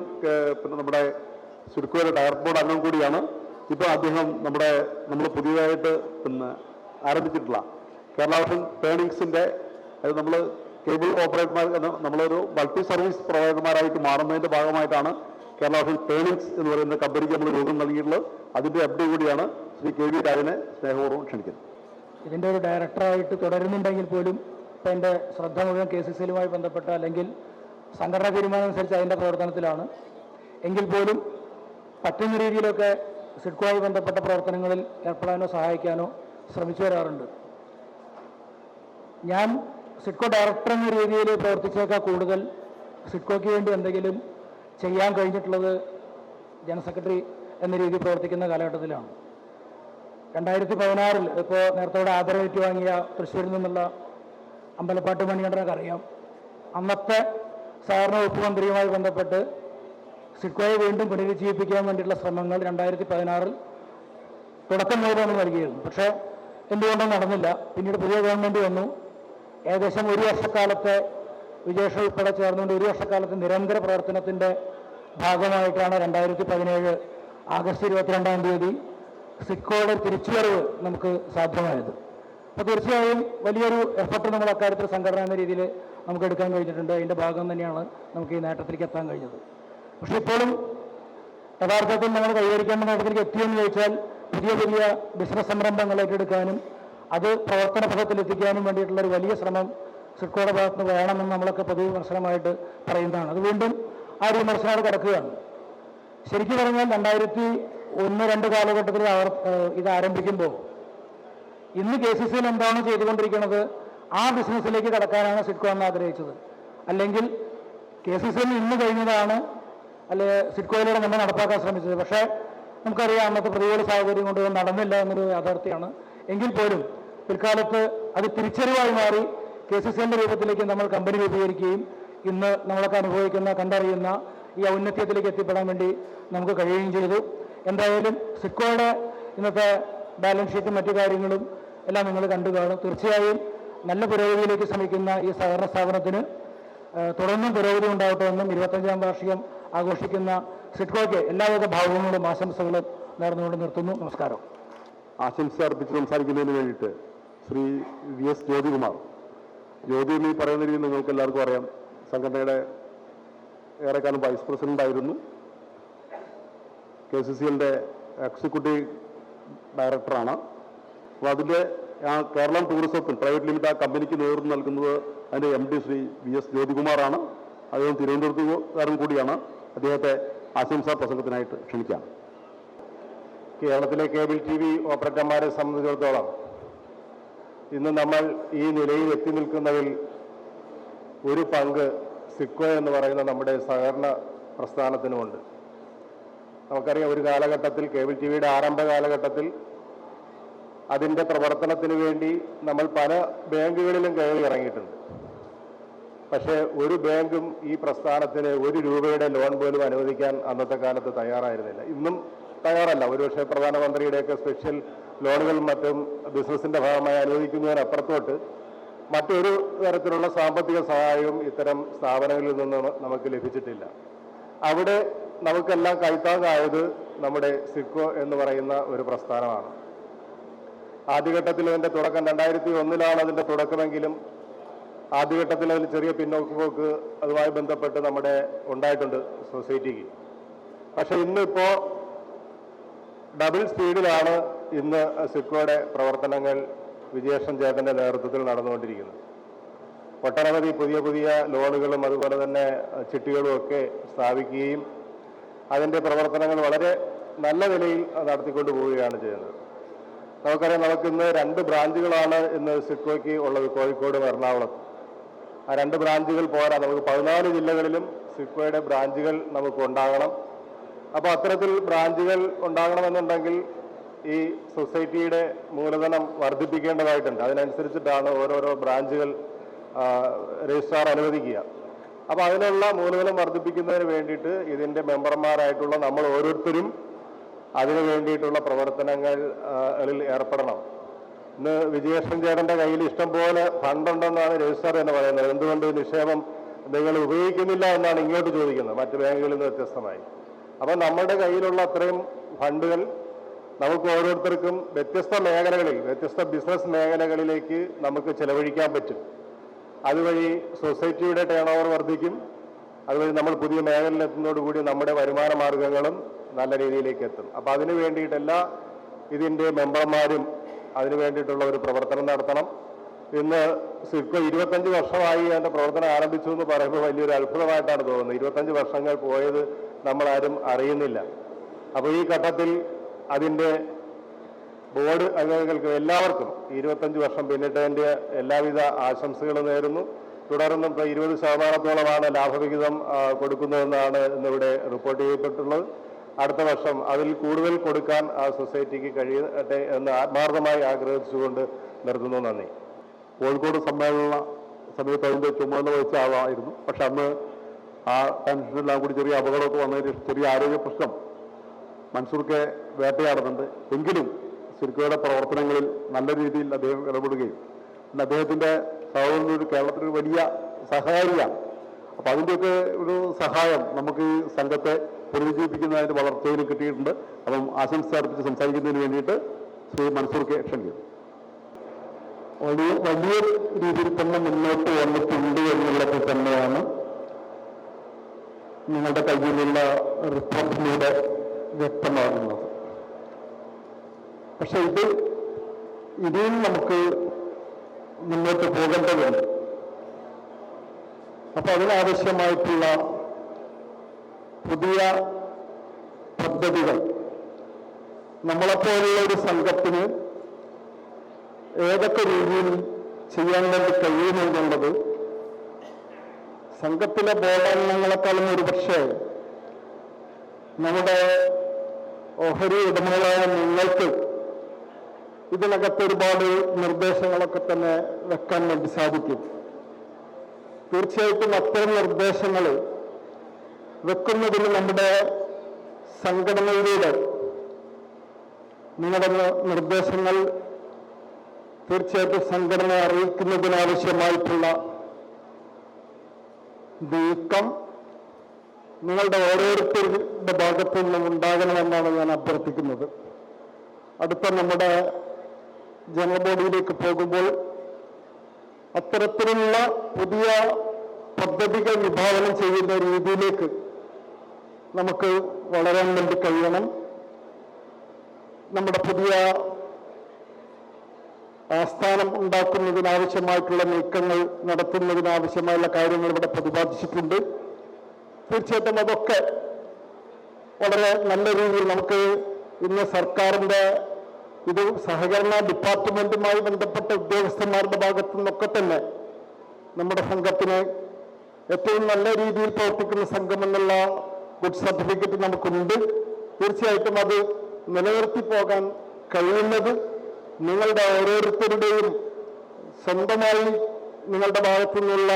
നമ്മുടെ സിഡ്കോയുടെ ഡയറക്ടർ ബോർഡ് അംഗം കൂടിയാണ്. ഇപ്പോൾ അദ്ദേഹം നമ്മൾ പുതിയതായിട്ട് ആരംഭിച്ചിട്ടുള്ള കേരള വിഷൻ ടേണിങ്സിൻ്റെ, അത് നമ്മൾ കേബിൾ ഓപ്പറേറ്റർമാർ നമ്മളൊരു മൾട്ടി സർവീസ് പ്രൊവൈഡർമാരായിട്ട് മാറുന്നതിൻ്റെ ഭാഗമായിട്ടാണ് കേരള വിഷൻ ടേണിങ്സ് എന്ന് പറയുന്ന കമ്പനിക്ക് നമ്മൾ രൂപം നൽകിയിട്ടുള്ളത്. അതിൻ്റെ FD കൂടിയാണ് ശ്രീ KV രാജനെ സ്നേഹപൂർവ്വം ക്ഷണിക്കുന്നത്. ഇതിൻ്റെ ഒരു ഡയറക്ടറായിട്ട് തുടരുന്നുണ്ടെങ്കിൽ പോലും ഇപ്പം എൻ്റെ ശ്രദ്ധ മുഴുവൻ KCCL-യുമായി ബന്ധപ്പെട്ട അല്ലെങ്കിൽ സംഘടനാ തീരുമാനം അനുസരിച്ച് അതിൻ്റെ പ്രവർത്തനത്തിലാണ്. എങ്കിൽ പോലും പറ്റുന്ന രീതിയിലൊക്കെ സിഡ്കോയുമായി ബന്ധപ്പെട്ട പ്രവർത്തനങ്ങളിൽ ഏർപ്പെടാനോ സഹായിക്കാനോ ശ്രമിച്ചു വരാറുണ്ട്. ഞാൻ സിഡ്കോ ഡയറക്ടർ എന്ന രീതിയിൽ പ്രവർത്തിച്ചേക്കാൾ കൂടുതൽ സിഡ്കോയ്ക്ക് വേണ്ടി എന്തെങ്കിലും ചെയ്യാൻ കഴിഞ്ഞിട്ടുള്ളത് ജനറൽ സെക്രട്ടറി എന്ന രീതിയിൽ പ്രവർത്തിക്കുന്ന കാലഘട്ടത്തിലാണ്. 2016 ഇപ്പോൾ നേരത്തെ ആദരവേറ്റ് വാങ്ങിയ തൃശ്ശൂരിൽ നിന്നുള്ള അമ്പലപ്പാട്ട് മണികണ്ഠനൊക്കെ അറിയാം. അന്നത്തെ സഹകരണ വകുപ്പ് മന്ത്രിയുമായി ബന്ധപ്പെട്ട് സിഡ്കോയെ വീണ്ടും പുനരുജ്ജീവിപ്പിക്കാൻ വേണ്ടിയിട്ടുള്ള ശ്രമങ്ങൾ 2016 തുടക്കം മുതൽ നമ്മൾ നൽകിയിരുന്നു. പക്ഷേ എന്തുകൊണ്ടും നടന്നില്ല. പിന്നീട് പുതിയ ഗവൺമെൻറ് വന്നു. ഏകദേശം 1 വർഷക്കാലത്തെ വിജയശ്രീ ഉൾപ്പെടെ ചേർന്നുകൊണ്ട് 1 വർഷക്കാലത്തെ നിരന്തര പ്രവർത്തനത്തിൻ്റെ ഭാഗമായിട്ടാണ് 2017 ആഗസ്റ്റ് 22-ാം തീയതി സിഡ്കോയുടെ തിരിച്ചുവരവ് നമുക്ക് സാധ്യമായത്. അപ്പോൾ തീർച്ചയായും വലിയൊരു എഫർട്ട് നമ്മൾ അക്കാര്യത്തിൽ സംഘടന എന്ന രീതിയിൽ നമുക്ക് എടുക്കാൻ കഴിഞ്ഞിട്ടുണ്ട്. അതിൻ്റെ ഭാഗം തന്നെയാണ് നമുക്ക് ഈ നേട്ടത്തിലേക്ക് എത്താൻ കഴിഞ്ഞത്. പക്ഷേ ഇപ്പോഴും യഥാർത്ഥത്തിൽ നമ്മൾ കൈവരിക്കേണ്ട നേട്ടത്തിലേക്ക് എത്തിയെന്ന് ചോദിച്ചാൽ പുതിയ പുതിയ ബിസിനസ് സംരംഭങ്ങൾ ഏറ്റെടുക്കാനും അത് പ്രവർത്തന പഥത്തിലെത്തിക്കാനും വേണ്ടിയിട്ടുള്ളൊരു വലിയ ശ്രമം സിഡ്കോയുടെ ഭാഗത്ത് നിന്ന് വേണമെന്ന് നമ്മളൊക്കെ പൊതുവെ വിമർശനമായിട്ട് പറയുന്നതാണ്. അത് വീണ്ടും ആ ഒരു വിമർശനം കിടക്കുകയാണ്. ശരിക്കും പറഞ്ഞാൽ 2001-2 കാലഘട്ടത്തിൽ ഇത് ആരംഭിക്കുമ്പോൾ ഇന്ന് KCCL എന്താണോ ചെയ്തുകൊണ്ടിരിക്കുന്നത് ആ ബിസിനസ്സിലേക്ക് കടക്കാനാണ് സിഡ്കോ എന്ന് ആഗ്രഹിച്ചത്. അല്ലെങ്കിൽ KCCL ഇന്ന് കഴിഞ്ഞതാണ് അല്ലെ സിഡ്കോയിലൂടെ നമ്മൾ നടപ്പാക്കാൻ ശ്രമിച്ചത്. പക്ഷേ നമുക്കറിയാം അന്നത്തെ പ്രതികൂല സാഹചര്യം കൊണ്ട് നടന്നില്ല എന്നൊരു യാഥാർത്ഥ്യമാണ്. എങ്കിൽ പോലും പിൽക്കാലത്ത് അത് തിരിച്ചറിവായി മാറി KCCL-ന്റെ രൂപത്തിലേക്ക് നമ്മൾ കമ്പനി രൂപീകരിക്കുകയും ഇന്ന് നമ്മളൊക്കെ അനുഭവിക്കുന്ന കണ്ടറിയുന്ന ഈ ഔന്നത്യത്തിലേക്ക് എത്തിപ്പെടാൻ വേണ്ടി നമുക്ക് കഴിയുകയും ചെയ്തു. എന്തായാലും സിഡ്കോയുടെ ഇന്നത്തെ ബാലൻസ് ഷീറ്റും മറ്റു കാര്യങ്ങളും എല്ലാം നിങ്ങൾ കണ്ടു കാണും. തീർച്ചയായും നല്ല പുരോഗതിയിലേക്ക് ശ്രമിക്കുന്ന ഈ സഹകരണ സ്ഥാപനത്തിന് തുടർന്നും പുരോഗതി ഉണ്ടാവട്ടെ എന്നും 25-ാം വാർഷികം ആഘോഷിക്കുന്ന സിഡ്കോയ്ക്ക് എല്ലാവിധ ഭാവങ്ങളും ആശംസകളും നേർന്നുകൊണ്ട് നിർത്തുന്നു. നമസ്കാരം. ആശംസ അർപ്പിച്ച് സംസാരിക്കുന്നതിന് വേണ്ടിയിട്ട് ശ്രീ VS ജ്യോതികുമാർ. ജ്യോതി എന്ന് ഈ പറയുന്ന രീതി നിങ്ങൾക്ക് എല്ലാവർക്കും അറിയാം. സംഘടനയുടെ ഏറെക്കാലം വൈസ് പ്രസിഡന്റ് ആയിരുന്നു. KCCL-ന്റെ എക്സിക്യൂട്ടീവ് ഡയറക്ടറാണ്. അപ്പോൾ അതിൻ്റെ കേരളം ടൂറിസത്തിൽ പ്രൈവറ്റ് ലിമിറ്റഡ് ആ കമ്പനിക്ക് നേതൃത്വം നൽകുന്നത് അതിൻ്റെ MD ശ്രീ VS ജ്യോതികുമാറാണ്. അദ്ദേഹം തിരുവനന്തപുരത്തുകാരൻ കൂടിയാണ്. അദ്ദേഹത്തെ ആശംസാ പ്രസംഗത്തിനായിട്ട് ക്ഷണിക്കാം. കേരളത്തിലെ കേബിൾ TV ഓപ്പറേറ്റർമാരെ സംബന്ധിച്ചിടത്തോളം ഇന്ന് നമ്മൾ ഈ നിലയിൽ എത്തി നിൽക്കുന്നതിൽ ഒരു പങ്ക് സിഡ്കോ എന്ന് പറയുന്ന നമ്മുടെ സഹകരണ പ്രസ്ഥാനത്തിനുമുണ്ട്. നമുക്കറിയാം, ഒരു കാലഘട്ടത്തിൽ കേബിൾ TVയുടെ ആരംഭ കാലഘട്ടത്തിൽ അതിൻ്റെ പ്രവർത്തനത്തിന് വേണ്ടി നമ്മൾ പല ബാങ്കുകളിലും കയറി ഇറങ്ങിയിട്ടുണ്ട്. പക്ഷേ ഒരു ബാങ്കും ഈ പ്രസ്ഥാനത്തിന് 1 രൂപയുടെ ലോൺ പോലും അനുവദിക്കാൻ അന്നത്തെ കാലത്ത് തയ്യാറായിരുന്നില്ല. ഇന്നും തയ്യാറല്ല. ഒരുപക്ഷെ പ്രധാനമന്ത്രിയുടെയൊക്കെ സ്പെഷ്യൽ ലോണുകളും മറ്റും ബിസിനസിൻ്റെ ഭാഗമായി അനുവദിക്കുന്നതിനപ്പുറത്തോട്ട് മറ്റൊരു തരത്തിലുള്ള സാമ്പത്തിക സഹായവും ഇത്തരം സ്ഥാപനങ്ങളിൽ നിന്ന് നമുക്ക് ലഭിച്ചിട്ടില്ല. അവിടെ നമുക്കെല്ലാം കൈത്താങ്ങായത് നമ്മുടെ സിഡ്കോ എന്ന് പറയുന്ന ഒരു പ്രസ്ഥാനമാണ്. ആദ്യഘട്ടത്തിൽ അതിൻ്റെ തുടക്കം 2001-ലാണ് അതിൻ്റെ തുടക്കമെങ്കിലും ആദ്യഘട്ടത്തിൽ അതിൽ ചെറിയ പിന്നോക്കുപോക്ക് അതുമായി ബന്ധപ്പെട്ട് നമ്മുടെ ഉണ്ടായിട്ടുണ്ട് സൊസൈറ്റിക്ക്. പക്ഷെ ഇന്നിപ്പോൾ ഡബിൾ സ്പീഡിലാണ് ഇന്ന് സിഡ്കോയുടെ പ്രവർത്തനങ്ങൾ വിജയേഷൻ ചേട്ടൻ്റെ നേതൃത്വത്തിൽ നടന്നുകൊണ്ടിരിക്കുന്നത്. ഒട്ടനവധി പുതിയ പുതിയ ലോണുകളും അതുപോലെ തന്നെ ചിട്ടികളും ഒക്കെ സ്ഥാപിക്കുകയും അതിൻ്റെ പ്രവർത്തനങ്ങൾ വളരെ നല്ല നിലയിൽ നടത്തിക്കൊണ്ട് പോവുകയാണ് ചെയ്യുന്നത്. നമുക്കറിയാം, നമുക്കിന്ന് 2 ബ്രാഞ്ചുകളാണ് ഇന്ന് സിഡ്കോയ്ക്ക് ഉള്ളത്, കോഴിക്കോടും എറണാകുളത്തും. ആ 2 ബ്രാഞ്ചുകൾ പോരാ, നമുക്ക് 14 ജില്ലകളിലും സിഡ്കോയുടെ ബ്രാഞ്ചുകൾ നമുക്ക് ഉണ്ടാകണം. അപ്പോൾ അത്തരത്തിൽ ബ്രാഞ്ചുകൾ ഉണ്ടാകണമെന്നുണ്ടെങ്കിൽ ഈ സൊസൈറ്റിയുടെ മൂലധനം വർദ്ധിപ്പിക്കേണ്ടതായിട്ടുണ്ട്. അതിനനുസരിച്ചിട്ടാണ് ഓരോരോ ബ്രാഞ്ചുകൾ രജിസ്ട്രാർ അനുവദിക്കുക. അപ്പോൾ അതിനുള്ള മൂലധനം വർദ്ധിപ്പിക്കുന്നതിന് വേണ്ടിയിട്ട് ഇതിൻ്റെ മെമ്പർമാരായിട്ടുള്ള നമ്മൾ ഓരോരുത്തരും അതിനു വേണ്ടിയിട്ടുള്ള പ്രവർത്തനങ്ങളിൽ ഏർപ്പെടണം. ഇന്ന് വിജയകൃഷ്ണൻ ചേട്ടൻ്റെ കയ്യിൽ ഇഷ്ടം പോലെ ഫണ്ടുണ്ടെന്നാണ് രജിസ്ട്രാർ എന്ന് പറയുന്നത്. എന്തുകൊണ്ട് നിക്ഷേപം നിങ്ങൾ ഉപയോഗിക്കുന്നില്ല എന്നാണ് ഇങ്ങോട്ട് ചോദിക്കുന്നത്, മറ്റ് ബാങ്കുകളിൽ നിന്ന് വ്യത്യസ്തമായി. അപ്പം നമ്മുടെ കയ്യിലുള്ള അത്രയും ഫണ്ടുകൾ നമുക്ക് ഓരോരുത്തർക്കും വ്യത്യസ്ത മേഖലകളിൽ, വ്യത്യസ്ത ബിസിനസ് മേഖലകളിലേക്ക് നമുക്ക് ചെലവഴിക്കാൻ പറ്റും. അതുവഴി സൊസൈറ്റിയുടെ ടേൺ ഓവർ വർദ്ധിക്കും. അതുവഴി നമ്മൾ പുതിയ മേഖലയിൽ എത്തുന്നതോടുകൂടി നമ്മുടെ വരുമാന മാർഗങ്ങളും നല്ല രീതിയിലേക്ക് എത്തും. അപ്പോൾ അതിനു വേണ്ടിയിട്ടല്ല ഇതിൻ്റെ മെമ്പർമാരും അതിനു വേണ്ടിയിട്ടുള്ള ഒരു പ്രവർത്തനം നടത്തണം. ഇന്ന് സിഡ്കോ 25 വർഷമായി അതിൻ്റെ പ്രവർത്തനം ആരംഭിച്ചു എന്ന് പറയുമ്പോൾ വലിയൊരു അത്ഭുതമായിട്ടാണ് തോന്നുന്നത്. 25 വർഷങ്ങൾ പോയത് നമ്മളാരും അറിയുന്നില്ല. അപ്പോൾ ഈ ഘട്ടത്തിൽ അതിൻ്റെ ബോർഡ് അംഗങ്ങൾക്ക് എല്ലാവർക്കും 25 വർഷം പിന്നിട്ടതിൻ്റെ എല്ലാവിധ ആശംസകളും നേരുന്നു. തുടർന്നും ഇപ്പോൾ 20% ലാഭവിഹിതം കൊടുക്കുന്നതെന്നാണ് ഇന്നിവിടെ റിപ്പോർട്ട് ചെയ്യപ്പെട്ടുള്ളത്. അടുത്ത വർഷം അതിൽ കൂടുതൽ കൊടുക്കാൻ ആ സൊസൈറ്റിക്ക് കഴിയട്ടെ എന്ന് ആത്മാർത്ഥമായി ആഗ്രഹിച്ചുകൊണ്ട് നിർത്തുന്നു. നന്ദി. കോഴിക്കോട് സമ്മേളന സമയത്ത് അതിൻ്റെ ചുമതല വഹിച്ച ആളായിരുന്നു. പക്ഷെ അന്ന് ആ ടെൻഷനെല്ലാം കൂടി ചെറിയ അപകടമൊക്കെ വന്നതിന് ചെറിയ ആരോഗ്യ പ്രശ്നം മൻസൂർക്ക് വേട്ടയാടുന്നുണ്ട്. എങ്കിലും സിഡ്കോയുടെ പ്രവർത്തനങ്ങളിൽ നല്ല രീതിയിൽ അദ്ദേഹം ഇടപെടുകയും അദ്ദേഹത്തിൻ്റെ സഹോദരൻ ഒരു കേരളത്തിലൊരു വലിയ സഹകാരിയാണ്. അപ്പോൾ അതിൻ്റെയൊക്കെ ഒരു സഹായം നമുക്ക് ഈ സംഘത്തെ പുനരുജ്ജീവിപ്പിക്കുന്നതിൻ്റെ വളർച്ചയിൽ കിട്ടിയിട്ടുണ്ട്. അപ്പം ആശംസ അർപ്പിച്ച് സംസാരിക്കുന്നതിന് വേണ്ടിയിട്ട് ശ്രീ മൻസൂർക്ക് ക്ഷണിക്കുന്നു. വലിയ രീതിയിൽ തന്നെ മുന്നോട്ട് വന്നിട്ടുണ്ട് എന്നുള്ളത് തന്നെയാണ് നിങ്ങളുടെ കയ്യിലുള്ള റിപ്പോർട്ടിലൂടെ വ്യക്തമാകുന്നത്. പക്ഷെ ഇനിയും നമുക്ക് മുന്നോട്ട് പോകേണ്ടതുണ്ട്. അപ്പൊ അതിനാവശ്യമായിട്ടുള്ള പുതിയ പദ്ധതികൾ നമ്മളെപ്പോലുള്ള ഒരു സംഘത്തിന് ഏതൊക്കെ രീതിയിൽ ചെയ്യാൻ വേണ്ടി കഴിയുമെന്നുള്ളത് സംഘത്തിലെ ബോർഡംഗങ്ങളെക്കാളും ഒരുപക്ഷെ നമ്മുടെ ഓഹരി ഉടമകളായ നിങ്ങൾക്ക് ഇതിനകത്ത് ഒരുപാട് നിർദ്ദേശങ്ങളൊക്കെ തന്നെ വെക്കാൻ വേണ്ടി സാധിക്കും. തീർച്ചയായിട്ടും അത്തരം നിർദ്ദേശങ്ങൾ വെക്കുന്നതിന് നമ്മുടെ സംഘടനയിലൂടെ നിങ്ങളുടെ നിർദ്ദേശങ്ങൾ തീർച്ചയായിട്ടും സംഘടന അറിയിക്കുന്നതിനാവശ്യമായിട്ടുള്ള നീക്കം നിങ്ങളുടെ ഓരോരുത്തരുടെ ഭാഗത്തു നിന്നും ഉണ്ടാകണമെന്നാണ് ഞാൻ അഭ്യർത്ഥിക്കുന്നത്. അടുത്ത നമ്മുടെ ജനറൽ ബോഡിയിലേക്ക് പോകുമ്പോൾ അത്തരത്തിലുള്ള പുതിയ പദ്ധതികൾ വിഭാവനം ചെയ്യുന്ന രീതിയിലേക്ക് നമുക്ക് വളരാൻ വേണ്ടി കഴിയണം. നമ്മുടെ പുതിയ ആസ്ഥാനം ഉണ്ടാക്കുന്നതിനാവശ്യമായിട്ടുള്ള നീക്കങ്ങൾ നടത്തുന്നതിനാവശ്യമായുള്ള കാര്യങ്ങൾ ഇവിടെ പ്രതിപാദിച്ചിട്ടുണ്ട്. തീർച്ചയായിട്ടും അതൊക്കെ വളരെ നല്ല രീതിയിൽ നമുക്ക് ഇന്ന് സർക്കാരിൻ്റെ ഇത് സഹകരണ ഡിപ്പാർട്ട്മെന്റുമായി ബന്ധപ്പെട്ട ഉദ്യോഗസ്ഥന്മാരുടെ ഭാഗത്തു നിന്നൊക്കെ തന്നെ നമ്മുടെ സംഘത്തിന് ഏറ്റവും നല്ല രീതിയിൽ പ്രവർത്തിക്കുന്ന സംഘമെന്നുള്ള ഗുഡ് സർട്ടിഫിക്കറ്റ് നമുക്കുണ്ട്. തീർച്ചയായിട്ടും അത് നിലനിർത്തി പോകാൻ കഴിയുന്നത് നിങ്ങളുടെ ഓരോരുത്തരുടെയും സ്വന്തമായി നിങ്ങളുടെ ഭാഗത്തു നിന്നുള്ള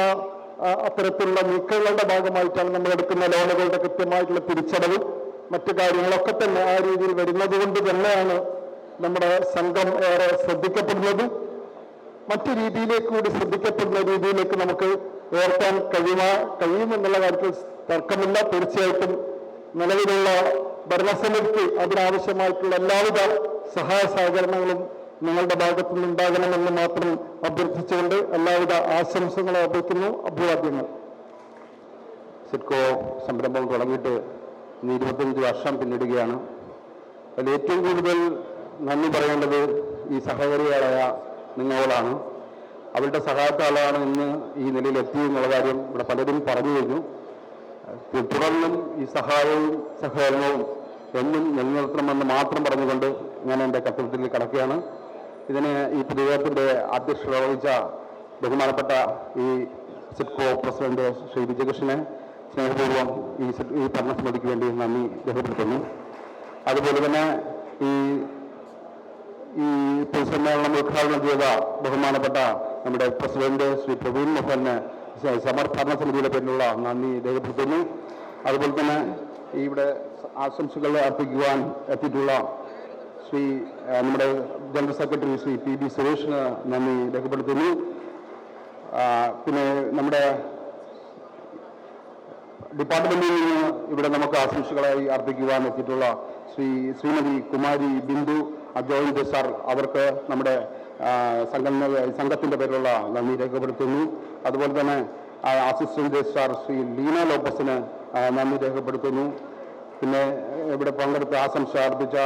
അത്തരത്തിലുള്ള നീക്കങ്ങളുടെ ഭാഗമായിട്ടാണ് നമ്മൾ എടുക്കുന്ന ലോണുകളുടെ കൃത്യമായിട്ടുള്ള തിരിച്ചടവ് മറ്റു കാര്യങ്ങളൊക്കെ തന്നെ ആ രീതിയിൽ വരുന്നത് കൊണ്ട് തന്നെയാണ് നമ്മുടെ സംഘം ഏറെ ശ്രദ്ധിക്കപ്പെടുന്നത്. മറ്റു രീതിയിലേക്ക് കൂടി ശ്രദ്ധിക്കപ്പെടുന്ന രീതിയിലേക്ക് നമുക്ക് ഉയർത്താൻ കഴിയുമെന്നുള്ള കാര്യത്തിൽ തർക്കമില്ല. തീർച്ചയായിട്ടും നിലവിലുള്ള ഭരണസമിതിക്ക് അതിനാവശ്യമായിട്ടുള്ള എല്ലാവിധ സഹായ സഹകരണങ്ങളും നിങ്ങളുടെ ഭാഗത്തു നിന്നുണ്ടാകണമെന്ന് മാത്രം അഭ്യർത്ഥിച്ചുകൊണ്ട് എല്ലാവിധ ആശംസകളും അർപ്പിക്കുന്നു. അഭിവാദ്യങ്ങൾ. സിഡ്കോ സംരംഭം തുടങ്ങിയിട്ട് 25 വർഷം പിന്നിടുകയാണ്. അതിൽ ഏറ്റവും കൂടുതൽ നന്ദി പറയേണ്ടത് ഈ സഹകാരികളായ നിങ്ങളോടാണ്. അവരുടെ സഹായത്താലാണ് ഇന്ന് ഈ നിലയിൽ എത്തിയെന്നുള്ള കാര്യം ഇവിടെ പലരും പറഞ്ഞു കഴിഞ്ഞു. തുടർന്നും ഈ സഹായവും സഹകരണവും എന്നും നിലനിർത്തണമെന്ന് മാത്രം പറഞ്ഞുകൊണ്ട് ഞാൻ എൻ്റെ കർത്തവ്യത്തിൽ കടക്കുകയാണ്. ഇതിന് ഈ പൊതുയോഗത്തിൻ്റെ അധ്യക്ഷത വഹിച്ച ബഹുമാനപ്പെട്ട ഈ സിഡ്കോ പ്രസിഡന്റ് ശ്രീ വിജയകൃഷ്ണനെ സ്നേഹപൂർവ്വം ഈ ഭരണസമിതിക്ക് വേണ്ടി നന്ദി രേഖപ്പെടുത്തുന്നു. അതുപോലെ തന്നെ ഈ പൊതുസമ്മേളനം ഉദ്ഘാടനം ചെയ്ത ബഹുമാനപ്പെട്ട നമ്മുടെ പ്രസിഡന്റ് ശ്രീ പ്രവീൺ മോഹന് ഭരണസമിതിയുടെ പേരിലുള്ള നന്ദി രേഖപ്പെടുത്തുന്നു. അതുപോലെ തന്നെ ഇവിടെ ആശംസകൾ അർപ്പിക്കുവാൻ എത്തിയിട്ടുള്ള ശ്രീ നമ്മുടെ ജനറൽ സെക്രട്ടറി ശ്രീ PB സുരേഷിന് നന്ദി രേഖപ്പെടുത്തുന്നു. പിന്നെ നമ്മുടെ ഡിപ്പാർട്ട്മെന്റിൽ നിന്ന് ഇവിടെ നമുക്ക് ആശംസകളായി അർപ്പിക്കുവാൻ എത്തിയിട്ടുള്ള ശ്രീമതി കുമാരി ബിന്ദു ജോയിന്റ് സാർ, അവർക്ക് നമ്മുടെ സംഘത്തിന്റെ പേരിലുള്ള നന്ദി രേഖപ്പെടുത്തുന്നു. അതുപോലെ തന്നെ അസിസ്റ്റന്റ് രജിസ്ട്രാർ ശ്രീ ലീന ലോപ്പസിന് നന്ദി രേഖപ്പെടുത്തുന്നു. പിന്നെ ഇവിടെ പങ്കെടുത്ത് ആശംസ അർപ്പിച്ച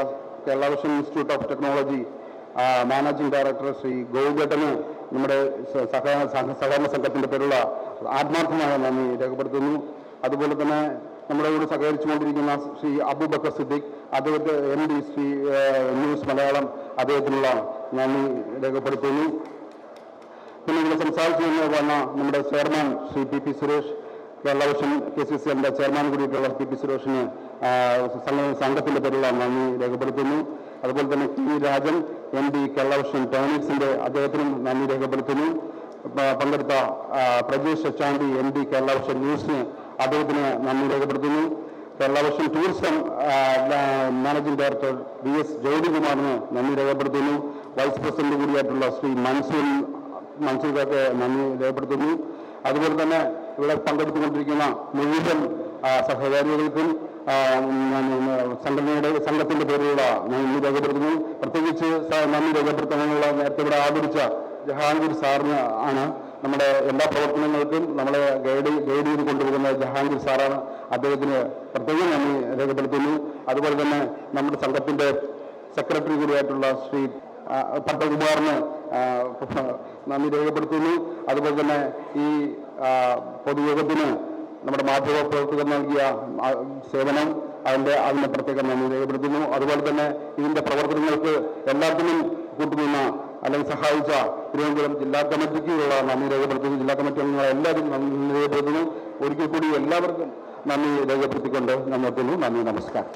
Kerala vision institute of technology managing director Shri Govindan നമ്മുടെ സഹകരണ സംഘത്തിന്റെ പേരുള്ള ആത്മാർത്ഥമായ നന്ദി രേഖപ്പെടുത്തുന്നു. അതുപോലെ തന്നെ നമ്മുടെ കൂടെ സഹകരിച്ചുകൊണ്ടിരിക്കുന്ന ശ്രീ അബൂബക്കർ സിദ്ദിഖ്, അദ്ദേഹത്തെ MD ശ്രീ ന്യൂസ് മലയാളം, അദ്ദേഹത്തിനുള്ള നന്ദി രേഖപ്പെടുത്തുന്നു. പിന്നെ ഇവിടെ സംസാരിച്ചു വന്ന നമ്മുടെ chairman Shri PP Suresh, Kerala vision KCCന്റെ ചെയർമാൻ കൂടിയിട്ടുള്ള PP സുരേഷിന് സംഘത്തിന്റെ പേരുള്ള നന്ദി രേഖപ്പെടുത്തുന്നു. അതുപോലെ തന്നെ T Rajan MD Kerala vision ടെക്നിക്സിന്റെ, അദ്ദേഹത്തിനും നന്ദി രേഖപ്പെടുത്തുന്നു. പങ്കെടുത്ത പ്രജേഷ് ചാണ്ടി MD കേരള വിഷൻ ന്യൂസിന്, അദ്ദേഹത്തിന് നന്ദി രേഖപ്പെടുത്തുന്നു. Kerala vision tourism managing director VS ജ്യോതികുമാറിന് നന്ദി രേഖപ്പെടുത്തുന്നു. വൈസ് പ്രസിഡന്റ് കൂടിയായിട്ടുള്ള ശ്രീ മൻസൂർക്ക് നന്ദി രേഖപ്പെടുത്തുന്നു. അതുപോലെ തന്നെ ഇവിടെ പങ്കെടുത്തുകൊണ്ടിരിക്കുന്ന മുഴുവൻ സഹകാരികൾക്കും സംഘത്തിന്റെ പേരിലുള്ള നന്ദി രേഖപ്പെടുത്തുന്നു. പ്രത്യേകിച്ച് നന്ദി രേഖപ്പെടുത്തുന്നതിനുള്ള നേരത്തെ ഇവിടെ ആദരിച്ച ജഹാംഗീർ സാറിന് ആണ്. നമ്മുടെ എല്ലാ പ്രവർത്തനങ്ങൾക്കും നമ്മളെ ഗൈഡ് ചെയ്ത് കൊണ്ടുപോകുന്ന ജഹാംഗീർ സാറാണ്. അദ്ദേഹത്തിന് പ്രത്യേകം നന്ദി രേഖപ്പെടുത്തുന്നു. അതുപോലെ തന്നെ നമ്മുടെ സംഘത്തിന്റെ സെക്രട്ടറി കൂടിയായിട്ടുള്ള ശ്രീ പട്ടകുമാറിന് നന്ദി രേഖപ്പെടുത്തുന്നു. അതുപോലെ തന്നെ ഈ പൊതുയോഗത്തിന് നമ്മുടെ മാധ്യമ പ്രവർത്തകർ നൽകിയ സേവനം അതിന് പ്രത്യേകം നന്ദി രേഖപ്പെടുത്തുന്നു. അതുപോലെ തന്നെ ഇതിന്റെ പ്രവർത്തനങ്ങൾക്ക് എല്ലാത്തിനും കൂട്ടുനിന്ന അല്ലെങ്കിൽ സഹായിച്ച തിരുവനന്തപുരം ജില്ലാ കമ്മിറ്റിക്കുള്ള നന്ദി രേഖപ്പെടുത്തുന്നു. ജില്ലാ കമ്മിറ്റി അംഗങ്ങളെ എല്ലാവരും നന്ദി രേഖപ്പെടുത്തുന്നു. ഒരിക്കൽ കൂടി എല്ലാവർക്കും നന്ദി രേഖപ്പെടുത്തിക്കൊണ്ട് നിർത്തുന്നു. നന്ദി, നമസ്കാരം.